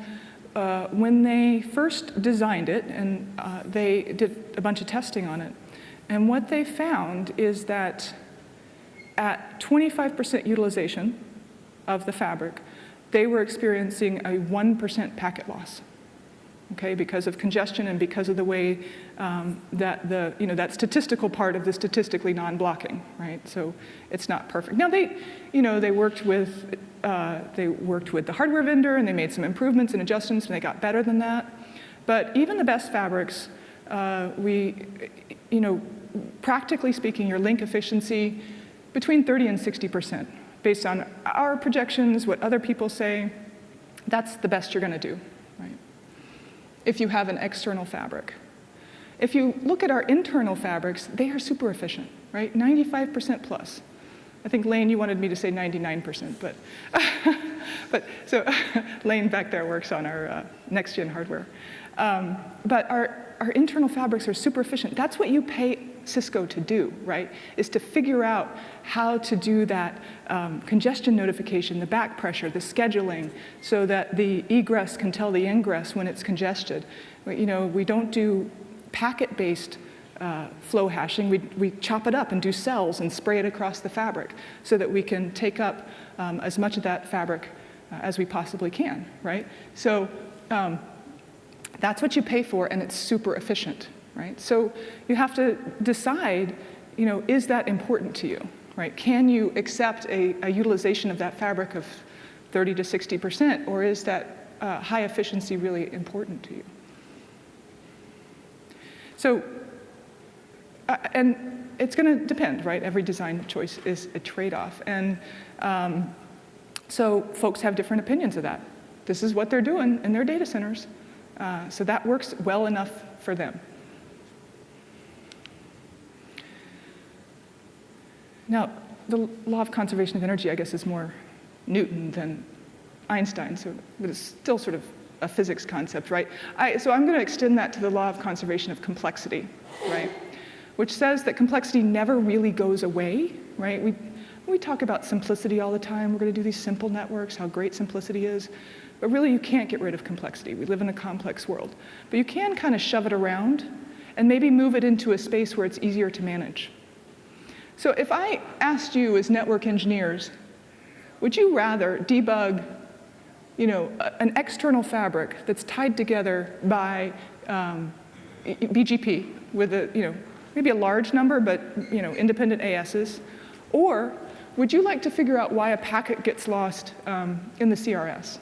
when they first designed it, and they did a bunch of testing on it, and what they found is that at 25% utilization of the fabric, they were experiencing a 1% packet loss, okay, because of congestion and because of the way that statistical part of the statistically non-blocking, right? So it's not perfect. Now they worked with the hardware vendor, and they made some improvements and adjustments, and they got better than that. But even the best fabrics, practically speaking, your link efficiency between 30 and 60%. Based on our projections, what other people say, that's the best you're going to do, right? If you have an external fabric. If you look at our internal fabrics, they are super efficient, right? 95% plus. I think, Lane, you wanted me to say 99%, but so Lane back there works on our next-gen hardware. But our internal fabrics are super efficient. That's what you pay Cisco to do, right, is to figure out how to do that congestion notification, the back pressure, the scheduling, so that the egress can tell the ingress when it's congested. We don't do packet-based flow hashing. We chop it up and do cells and spray it across the fabric so that we can take up as much of that fabric as we possibly can, right? So that's what you pay for, and it's super efficient. Right? So you have to decide, is that important to you? Right? Can you accept a utilization of that fabric of 30 to 60%, or is that high efficiency really important to you? So, and it's going to depend, right? Every design choice is a trade-off, and so folks have different opinions of that. This is what they're doing in their data centers, so that works well enough for them. Now, the law of conservation of energy, I guess, is more Newton than Einstein, but it's still sort of a physics concept, right? So I'm going to extend that to the law of conservation of complexity, right? Which says that complexity never really goes away, right? We talk about simplicity all the time. We're going to do these simple networks, how great simplicity is. But really, you can't get rid of complexity. We live in a complex world. But you can kind of shove it around and maybe move it into a space where it's easier to manage. So if I asked you as network engineers, would you rather debug, an external fabric that's tied together by BGP with maybe a large number, but independent ASs, or would you like to figure out why a packet gets lost in the CRS?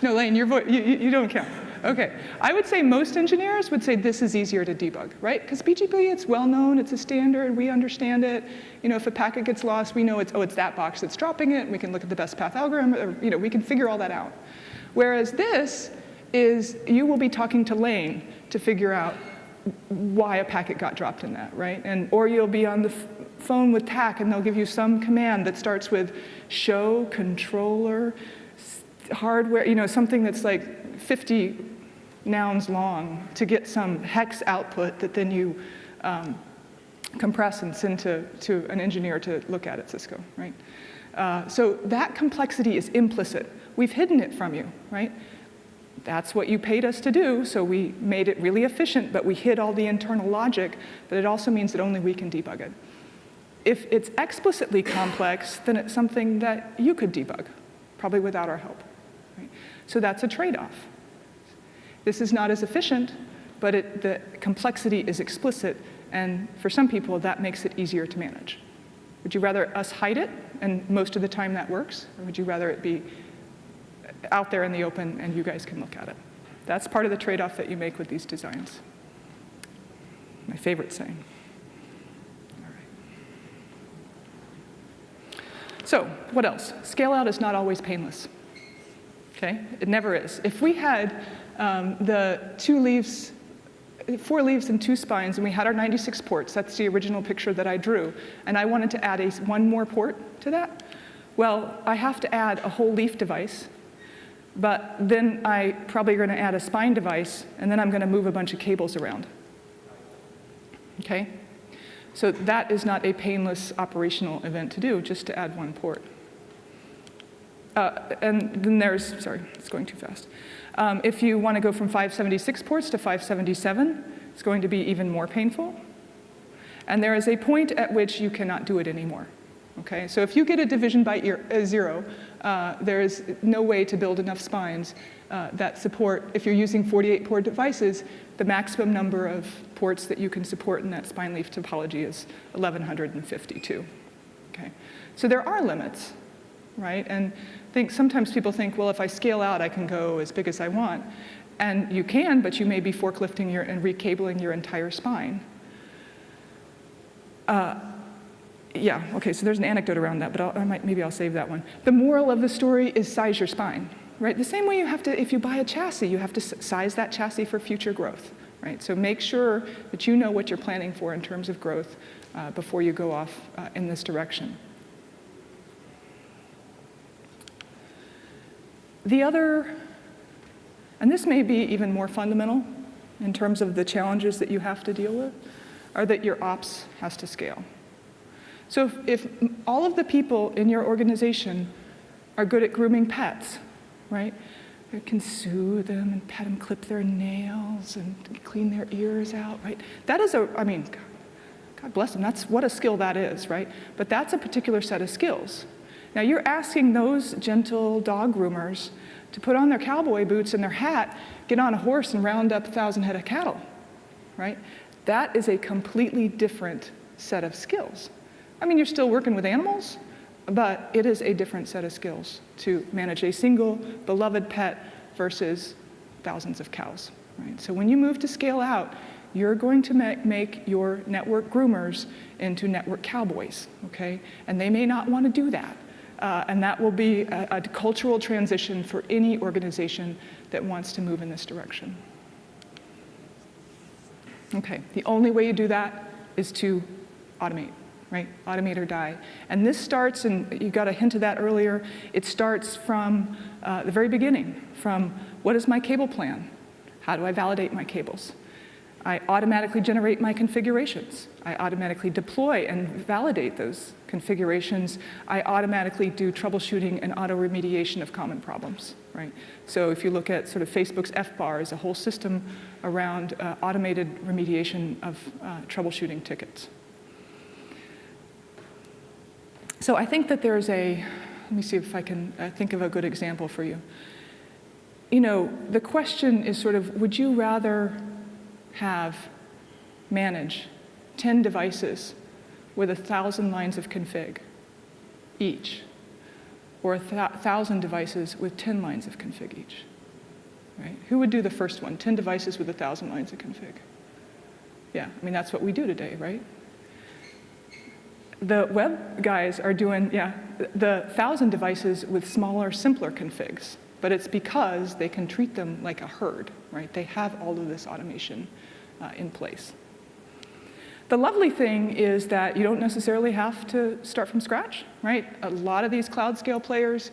No, Lane, your voice, you don't count. Okay, I would say most engineers would say this is easier to debug, right? Because BGP, it's well known, it's a standard, we understand it. If a packet gets lost, we know it's that box that's dropping it, and we can look at the best path algorithm, or, we can figure all that out. Whereas this is, you will be talking to Lane to figure out why a packet got dropped in that, right? Or you'll be on the phone with TAC, and they'll give you some command that starts with show controller hardware, something that's like 50 nouns long to get some hex output that then you compress and send to an engineer to look at at Cisco, right? So that complexity is implicit. We've hidden it from you, right? That's what you paid us to do, so we made it really efficient, but we hid all the internal logic, but it also means that only we can debug it. If it's explicitly complex, then it's something that you could debug, probably without our help. Right? So that's a trade-off. This is not as efficient, but the complexity is explicit, and for some people, that makes it easier to manage. Would you rather us hide it, and most of the time that works, or would you rather it be out there in the open and you guys can look at it? That's part of the trade-off that you make with these designs. My favorite saying. All right. So what else? Scale out is not always painless. Okay? It never is. If we had the 4 leaves and 2 spines, and we had our 96 ports, that's the original picture that I drew, and I wanted to add one more port to that, well, I have to add a whole leaf device, but then I probably going to add a spine device, and then I'm going to move a bunch of cables around. Okay? So that is not a painless operational event to do, just to add one port. And then there's, sorry, it's going too fast. If you want to go from 576 ports to 577, it's going to be even more painful. And there is a point at which you cannot do it anymore. Okay? So if you get a division by 0, there is no way to build enough spines that support, if you're using 48-port devices, the maximum number of ports that you can support in that spine leaf topology is 1,152. Okay? So there are limits, right? And sometimes people think, well, if I scale out, I can go as big as I want. And you can, but you may be forklifting and recabling your entire spine. Yeah, okay, so there's an anecdote around that, but maybe I'll save that one. The moral of the story is size your spine, right? The same way you have to, if you buy a chassis, you have to size that chassis for future growth, right? So make sure that you know what you're planning for in terms of growth before you go off in this direction. The other, and this may be even more fundamental in terms of the challenges that you have to deal with, are that your ops has to scale. So if all of the people in your organization are good at grooming pets, right? They can soothe them and pet them, clip their nails and clean their ears out, right? That is I mean, God bless them, that's what a skill that is, right? But that's a particular set of skills. Now you're asking those gentle dog groomers to put on their cowboy boots and their hat, get on a horse and round up 1,000 head of cattle, right? That is a completely different set of skills. I mean, you're still working with animals, but it is a different set of skills to manage a single beloved pet versus thousands of cows, right? So when you move to scale out, you're going to make your network groomers into network cowboys, okay? And they may not want to do that. And that will be a cultural transition for any organization that wants to move in this direction. Okay, the only way you do that is to automate, right? Automate or die. And this starts, and you got a hint of that earlier, it starts from the very beginning, from what is my cable plan? How do I validate my cables? I automatically generate my configurations. I automatically deploy and validate those configurations. I automatically do troubleshooting and auto-remediation of common problems, right? So if you look at sort of Facebook's FBAR as a whole system around automated remediation of troubleshooting tickets. So I think that there's let me see if I can think of a good example for you. You know, the question is sort of, would you rather manage 10 devices with 1,000 lines of config each, or 1,000 devices with 10 lines of config each, right? Who would do the first one, 10 devices with 1,000 lines of config? Yeah, I mean, that's what we do today, right? The web guys are doing, the 1,000 devices with smaller, simpler configs, but it's because they can treat them like a herd, right? They have all of this automation in place. The lovely thing is that you don't necessarily have to start from scratch, right? A lot of these cloud scale players,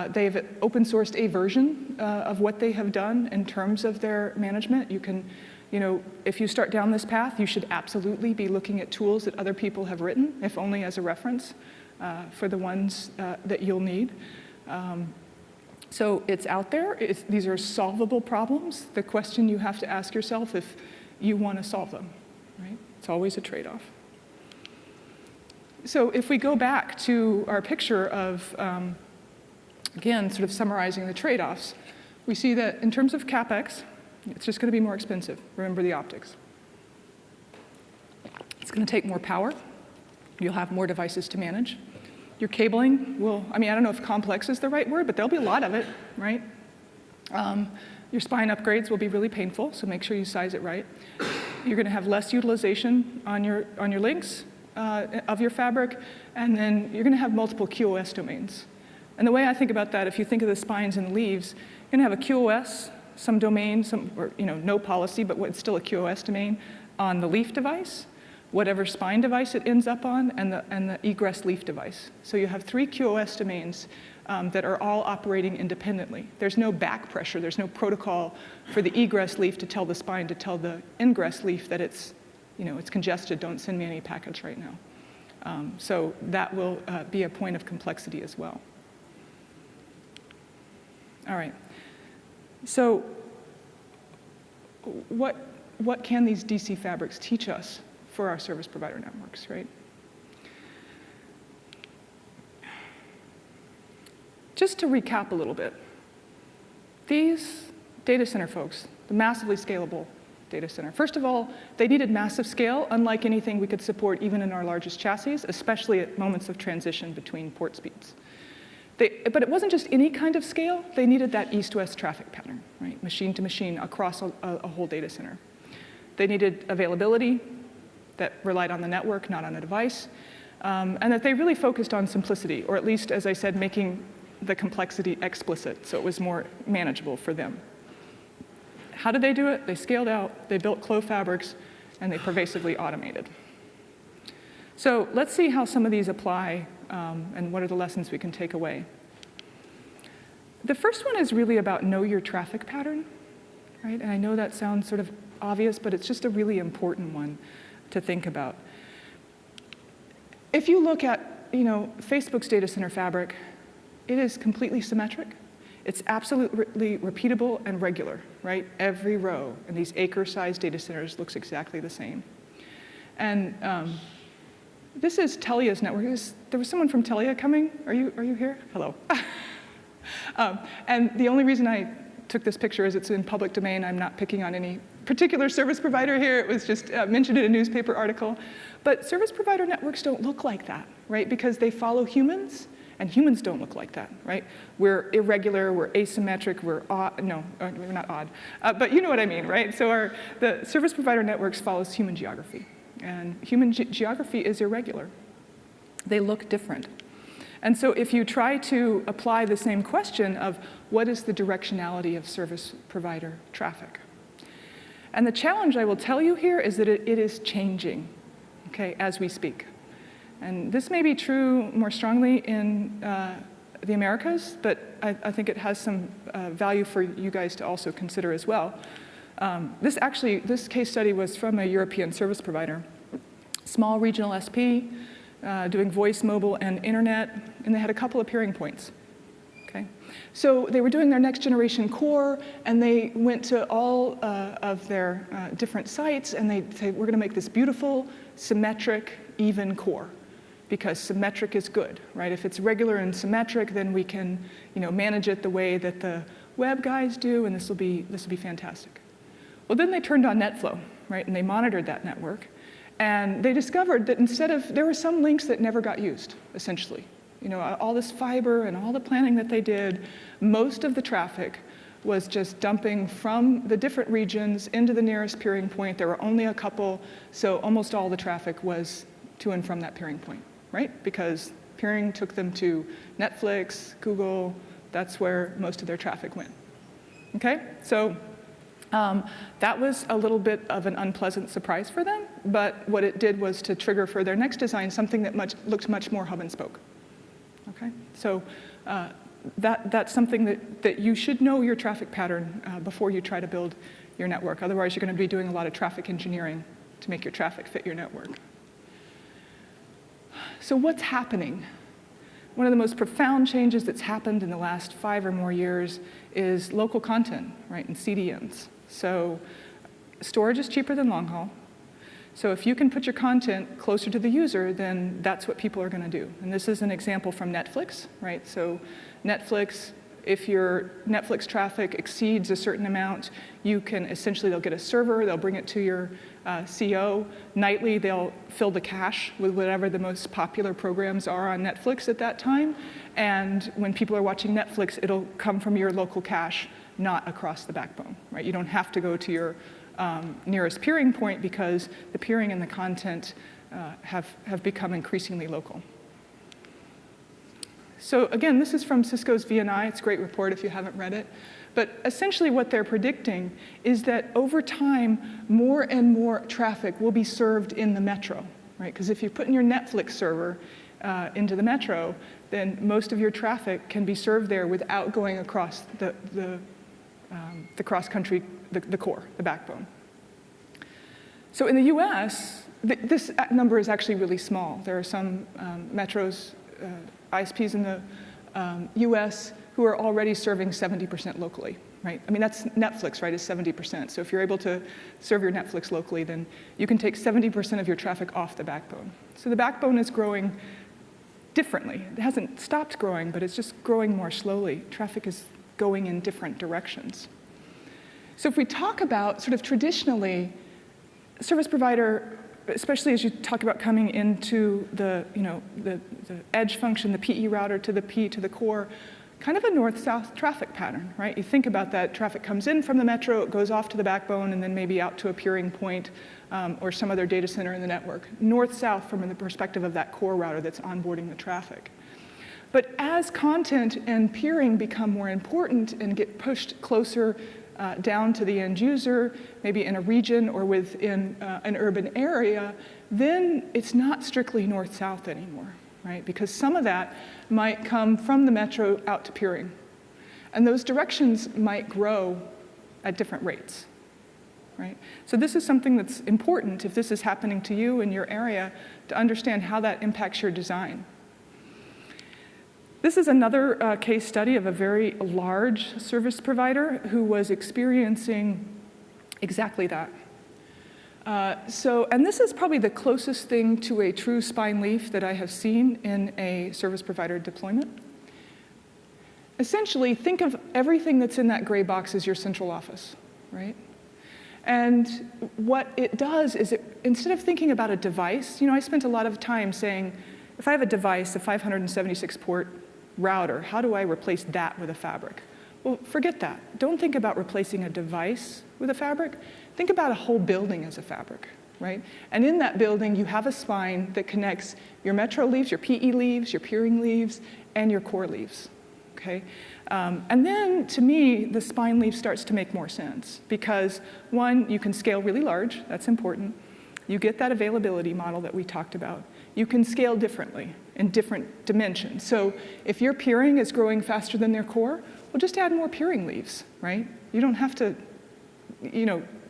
they've open sourced a version of what they have done in terms of their management. You can, you know, if you start down this path, you should absolutely be looking at tools that other people have written, if only as a reference for the ones that you'll need. So it's out there. These are solvable problems. The question you have to ask yourself if you want to solve them, right? It's always a trade-off. So if we go back to our picture of, again, sort of summarizing the trade-offs, we see that in terms of CapEx, it's just going to be more expensive. Remember the optics. It's going to take more power. You'll have more devices to manage. Your cabling will, I don't know if complex is the right word, but there'll be a lot of it, right? Your spine upgrades will be really painful, so make sure you size it right. You're going to have less utilization on your links of your fabric, and then you're going to have multiple QoS domains. And the way I think about that, if you think of the spines and the leaves, you're going to have a QoS, some domain, or no policy, but it's still a QoS domain on the leaf device, whatever spine device it ends up on, and the egress leaf device. So you have 3 QoS domains that are all operating independently. There's no back pressure. There's no protocol for the egress leaf to tell the spine to tell the ingress leaf that it's congested. Don't send me any package right now. So that will be a point of complexity as well. All right. So what can these DC fabrics teach us for our service provider networks, right? Just to recap a little bit, these data center folks, the massively scalable data center, first of all, they needed massive scale, unlike anything we could support even in our largest chassis, especially at moments of transition between port speeds. But it wasn't just any kind of scale. They needed that east-west traffic pattern, right? Machine to machine across a whole data center. They needed availability that relied on the network, not on a device, and that they really focused on simplicity, or at least, as I said, making the complexity explicit so it was more manageable for them. How did they do it? They scaled out, they built Clo fabrics, and they pervasively automated. So let's see how some of these apply and what are the lessons we can take away. The first one is really about know your traffic pattern, right? And I know that sounds sort of obvious, but it's just a really important one to think about. If you look at Facebook's data center fabric, it is completely symmetric. It's absolutely repeatable and regular, right? Every row in these acre-sized data centers looks exactly the same. And this is Telia's network. There was someone from Telia coming. Are you here? Hello. And the only reason I took this picture is it's in public domain. I'm not picking on any particular service provider here. It was just mentioned in a newspaper article. But service provider networks don't look like that, right? Because they follow humans, and humans don't look like that, right? We're irregular, we're asymmetric, we're odd. No, we're not odd. But you know what I mean, right? So the service provider networks follows human geography. And human geography is irregular. They look different. And so if you try to apply the same question of what is the directionality of service provider traffic? And the challenge I will tell you here is that it is changing, okay, as we speak. And this may be true more strongly in the Americas, but I think it has some value for you guys to also consider as well. This case study was from a European service provider, small regional SP, doing voice, mobile, and internet, and they had a couple of peering points. Okay, so they were doing their next generation core, and they went to all of their different sites, and they say, we're going to make this beautiful, symmetric, even core, because symmetric is good, right? If it's regular and symmetric, then we can, manage it the way that the web guys do, and this will be fantastic. Well, then they turned on NetFlow, right? And they monitored that network. And they discovered that there were some links that never got used, essentially. All this fiber and all the planning that they did, most of the traffic was just dumping from the different regions into the nearest peering point. There were only a couple, so almost all the traffic was to and from that peering point, right? Because peering took them to Netflix, Google, that's where most of their traffic went. Okay, so that was a little bit of an unpleasant surprise for them, but what it did was to trigger for their next design something that looked much more hub and spoke. Okay, so that's something that you should know your traffic pattern before you try to build your network. Otherwise, you're going to be doing a lot of traffic engineering to make your traffic fit your network. So what's happening? One of the most profound changes that's happened in the last 5 or more years is local content, right, and CDNs. So storage is cheaper than long haul. So if you can put your content closer to the user, then that's what people are going to do. And this is an example from Netflix, right? So Netflix, if your Netflix traffic exceeds a certain amount, you can essentially, they'll get a server, they'll bring it to your CO. Nightly, they'll fill the cache with whatever the most popular programs are on Netflix at that time. And when people are watching Netflix, it'll come from your local cache, not across the backbone, right? You don't have to go to your nearest peering point because the peering and the content have become increasingly local. So again, this is from Cisco's VNI. It's a great report if you haven't read it. But essentially what they're predicting is that over time, more and more traffic will be served in the metro, right? Because if you put in your Netflix server into the metro, then most of your traffic can be served there without going across the cross-country, the core, the backbone. So in the US, this number is actually really small. There are some metros, ISPs in the US who are already serving 70% locally, right? I mean, that's Netflix, right, is 70%. So if you're able to serve your Netflix locally, then you can take 70% of your traffic off the backbone. So the backbone is growing differently. It hasn't stopped growing, but it's just growing more slowly. Traffic is going in different directions. So if we talk about sort of traditionally, service provider, especially as you talk about coming into the edge function, the PE router to the P to the core, kind of a north-south traffic pattern, right? You think about that, traffic comes in from the metro, it goes off to the backbone, and then maybe out to a peering point or some other data center in the network. North-south from the perspective of that core router that's onboarding the traffic. But as content and peering become more important and get pushed closer down to the end user, maybe in a region or within an urban area, then it's not strictly north-south anymore, right? Because some of that might come from the metro out to peering. And those directions might grow at different rates, right? So this is something that's important if this is happening to you in your area to understand how that impacts your design. This is another case study of a very large service provider who was experiencing exactly that. And this is probably the closest thing to a true spine leaf that I have seen in a service provider deployment. Essentially, think of everything that's in that gray box as your central office, right? And what it does is, instead of thinking about a device, I spent a lot of time saying, if I have a device, a 576 port router, how do I replace that with a fabric? Well, forget that. Don't think about replacing a device with a fabric. Think about a whole building as a fabric, right? And in that building, you have a spine that connects your metro leaves, your PE leaves, your peering leaves, and your core leaves, okay? And then, to me, the spine leaf starts to make more sense because, one, you can scale really large. That's important. You get that availability model that we talked about. You can scale differently in different dimensions. So if your peering is growing faster than their core, well, just add more peering leaves, right? You don't have to,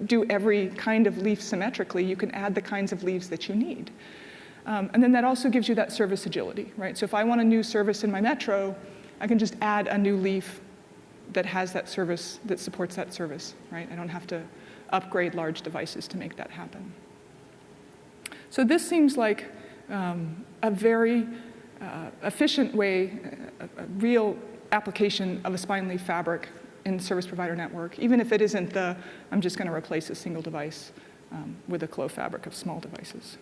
do every kind of leaf symmetrically. You can add the kinds of leaves that you need. And then that also gives you that service agility, right? So if I want a new service in my metro, I can just add a new leaf that has that service, that supports that service, right? I don't have to upgrade large devices to make that happen. So this seems like a very efficient way, a real application of a spine leaf fabric in service provider network, even if it isn't I'm just going to replace a single device with a clo fabric of small devices.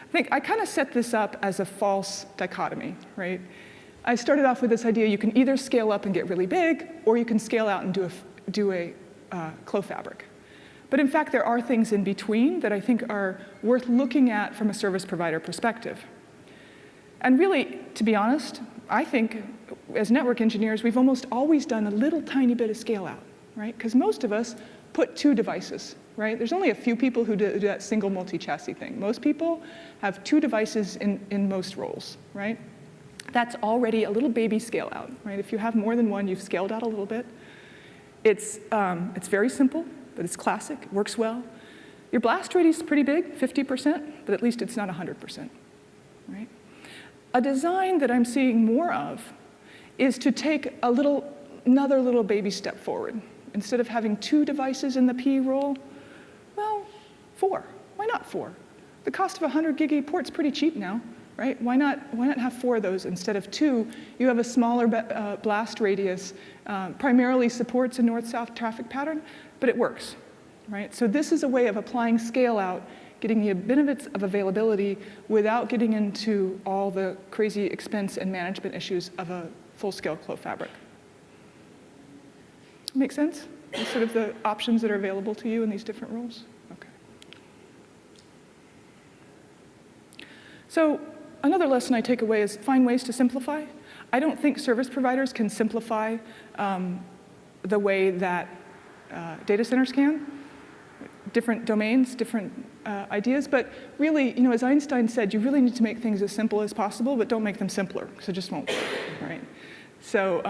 I think I kind of set this up as a false dichotomy, right? I started off with this idea you can either scale up and get really big, or you can scale out and do a clo fabric. But in fact, there are things in between that I think are worth looking at from a service provider perspective. And really, to be honest, I think as network engineers, we've almost always done a little tiny bit of scale out, right? Because most of us put 2 devices, right? There's only a few people who do that single multi-chassis thing. Most people have 2 devices in most roles, right? That's already a little baby scale out, right? If you have more than one, you've scaled out a little bit. It's very simple, but it's classic, it works well. Your blast radius is pretty big, 50%, but at least it's not 100%, right? A design that I'm seeing more of is to take another little baby step forward. Instead of having 2 devices in the P role, well, 4. Why not 4? The cost of a 100 gig port's pretty cheap now, right? Why not have 4 of those instead of 2? You have a smaller blast radius, primarily supports a north-south traffic pattern, but it works, right? So this is a way of applying scale out, getting the benefits of availability without getting into all the crazy expense and management issues of a full-scale flow fabric. Make sense? These sort of the options that are available to you in these different roles? Okay. So another lesson I take away is find ways to simplify. I don't think service providers can simplify the way that data centers can. Different domains, different ideas, but really, as Einstein said, you really need to make things as simple as possible, but don't make them simpler, because it just won't work, right? So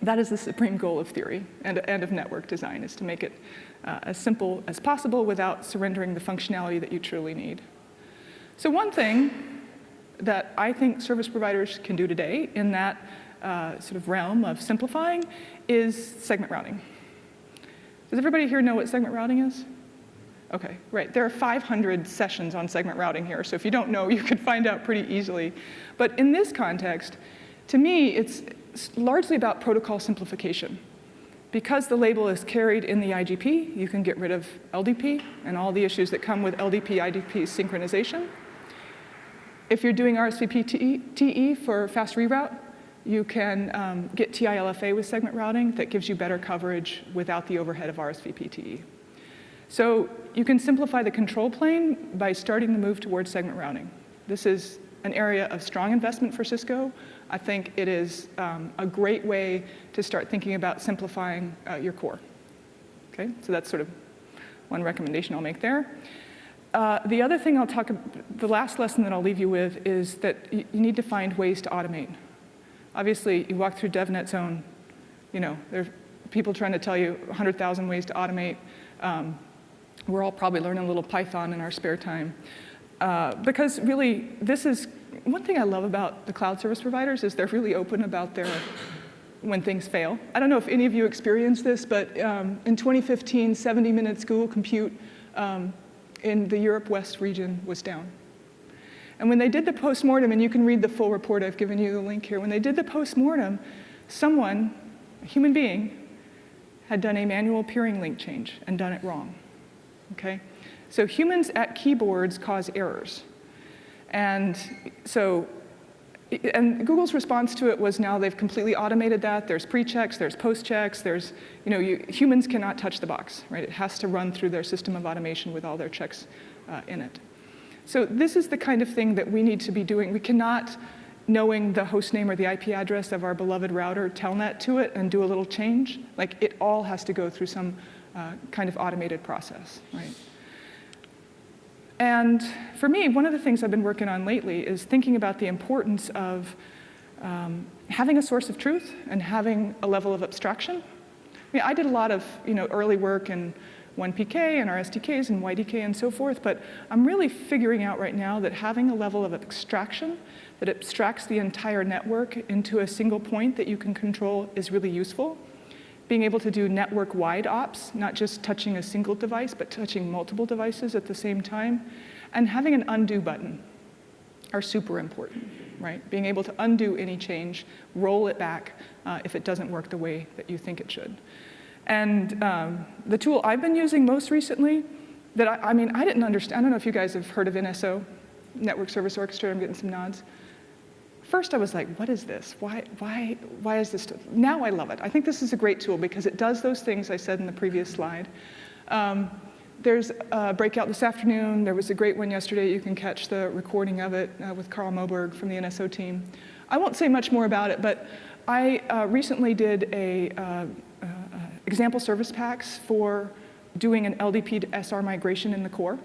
that is the supreme goal of theory and of network design, is to make it as simple as possible without surrendering the functionality that you truly need. So one thing that I think service providers can do today in that sort of realm of simplifying is segment routing. Does everybody here know what segment routing is? Okay, right. There are 500 sessions on segment routing here, so if you don't know, you could find out pretty easily. But in this context, to me, it's largely about protocol simplification. Because the label is carried in the IGP, you can get rid of LDP and all the issues that come with LDP-IDP synchronization. If you're doing RSVP-TE for fast reroute, you can get TILFA with segment routing that gives you better coverage without the overhead of RSVP-TE. So you can simplify the control plane by starting the move towards segment routing. This is an area of strong investment for Cisco. I think it is a great way to start thinking about simplifying your core. Okay, so that's sort of one recommendation I'll make there. The other thing the last lesson that I'll leave you with is that you need to find ways to automate. Obviously, you walk through DevNet Zone, there's people trying to tell you 100,000 ways to automate. We're all probably learning a little Python in our spare time. Because really, this is, one thing I love about the cloud service providers is they're really open about when things fail. I don't know if any of you experienced this, but in 2015, 70 minutes Google Compute in the Europe West region was down. And when they did the postmortem, and you can read the full report, I've given you the link here. When they did the postmortem, someone, a human being, had done a manual peering link change and done it wrong, okay? So humans at keyboards cause errors. And Google's response to it was now they've completely automated that. There's pre-checks, there's post-checks, humans cannot touch the box, right? It has to run through their system of automation with all their checks in it. So this is the kind of thing that we need to be doing. We cannot, knowing the host name or the IP address of our beloved router, telnet to it and do a little change. Like, it all has to go through some kind of automated process, right? And for me, one of the things I've been working on lately is thinking about the importance of having a source of truth and having a level of abstraction. I mean, I did a lot of early work in 1PK and our SDKs and YDK and so forth, but I'm really figuring out right now that having a level of abstraction that abstracts the entire network into a single point that you can control is really useful. Being able to do network-wide ops, not just touching a single device, but touching multiple devices at the same time, and having an undo button are super important, right? Being able to undo any change, roll it back if it doesn't work the way that you think it should. And the tool I've been using most recently that I didn't understand, I don't know if you guys have heard of NSO, Network Service Orchestrator, I'm getting some nods. First I was like, what is this? Why is this? Now I love it. I think this is a great tool because it does those things I said in the previous slide. There's a breakout this afternoon. There was a great one yesterday. You can catch the recording of it with Carl Moberg from the NSO team. I won't say much more about it, but I recently did a example service packs for doing an LDP to SR migration in the core.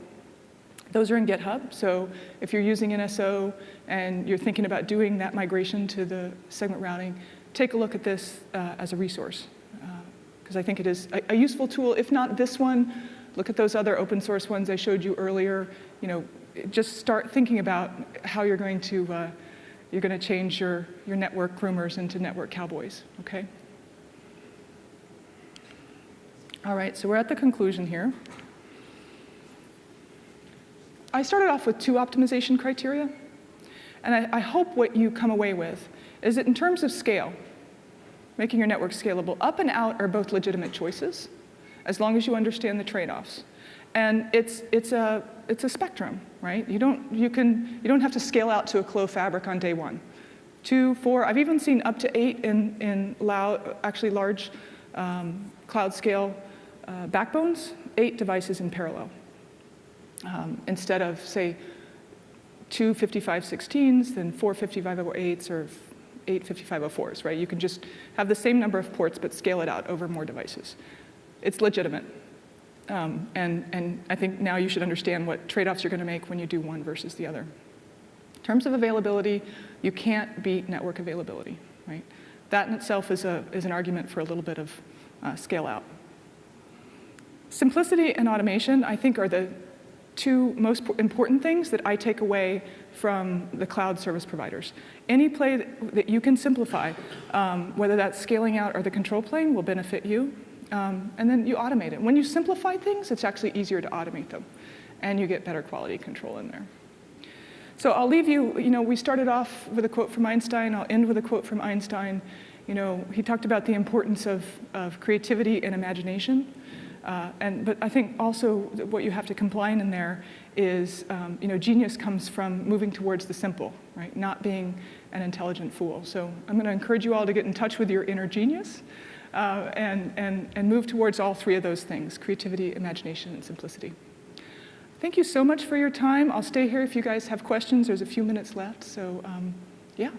Those are in GitHub, so if you're using NSO and you're thinking about doing that migration to the segment routing, take a look at this as a resource, because I think it is a useful tool. If not this one, look at those other open source ones I showed you earlier. Just start thinking about how you're going to change your network groomers into network cowboys, okay? All right, so we're at the conclusion here. I started off with 2 optimization criteria, and I hope what you come away with is that in terms of scale, making your network scalable, up and out are both legitimate choices, as long as you understand the trade-offs. And it's a spectrum, right? You don't have to scale out to a Clo fabric on day 1. 2, 4, I've even seen up to 8 in large cloud scale backbones, 8 devices in parallel. Instead of, say, 2 5516s, then 4 5508s, or 8 5504s, right? You can just have the same number of ports, but scale it out over more devices. It's legitimate. And I think now you should understand what trade-offs you're going to make when you do one versus the other. In terms of availability, you can't beat network availability, right? That in itself is an argument for a little bit of scale out. Simplicity and automation, I think, are the 2 most important things that I take away from the cloud service providers. Any play that you can simplify, whether that's scaling out or the control plane, will benefit you. And then you automate it. When you simplify things, it's actually easier to automate them, and you get better quality control in there. So I'll leave you, we started off with a quote from Einstein. I'll end with a quote from Einstein. He talked about the importance of creativity and imagination. But I think also what you have to combine in there is, genius comes from moving towards the simple, right? Not being an intelligent fool. So I'm going to encourage you all to get in touch with your inner genius and move towards all 3 of those things: creativity, imagination, and simplicity. Thank you so much for your time. I'll stay here if you guys have questions. There's a few minutes left, so yeah.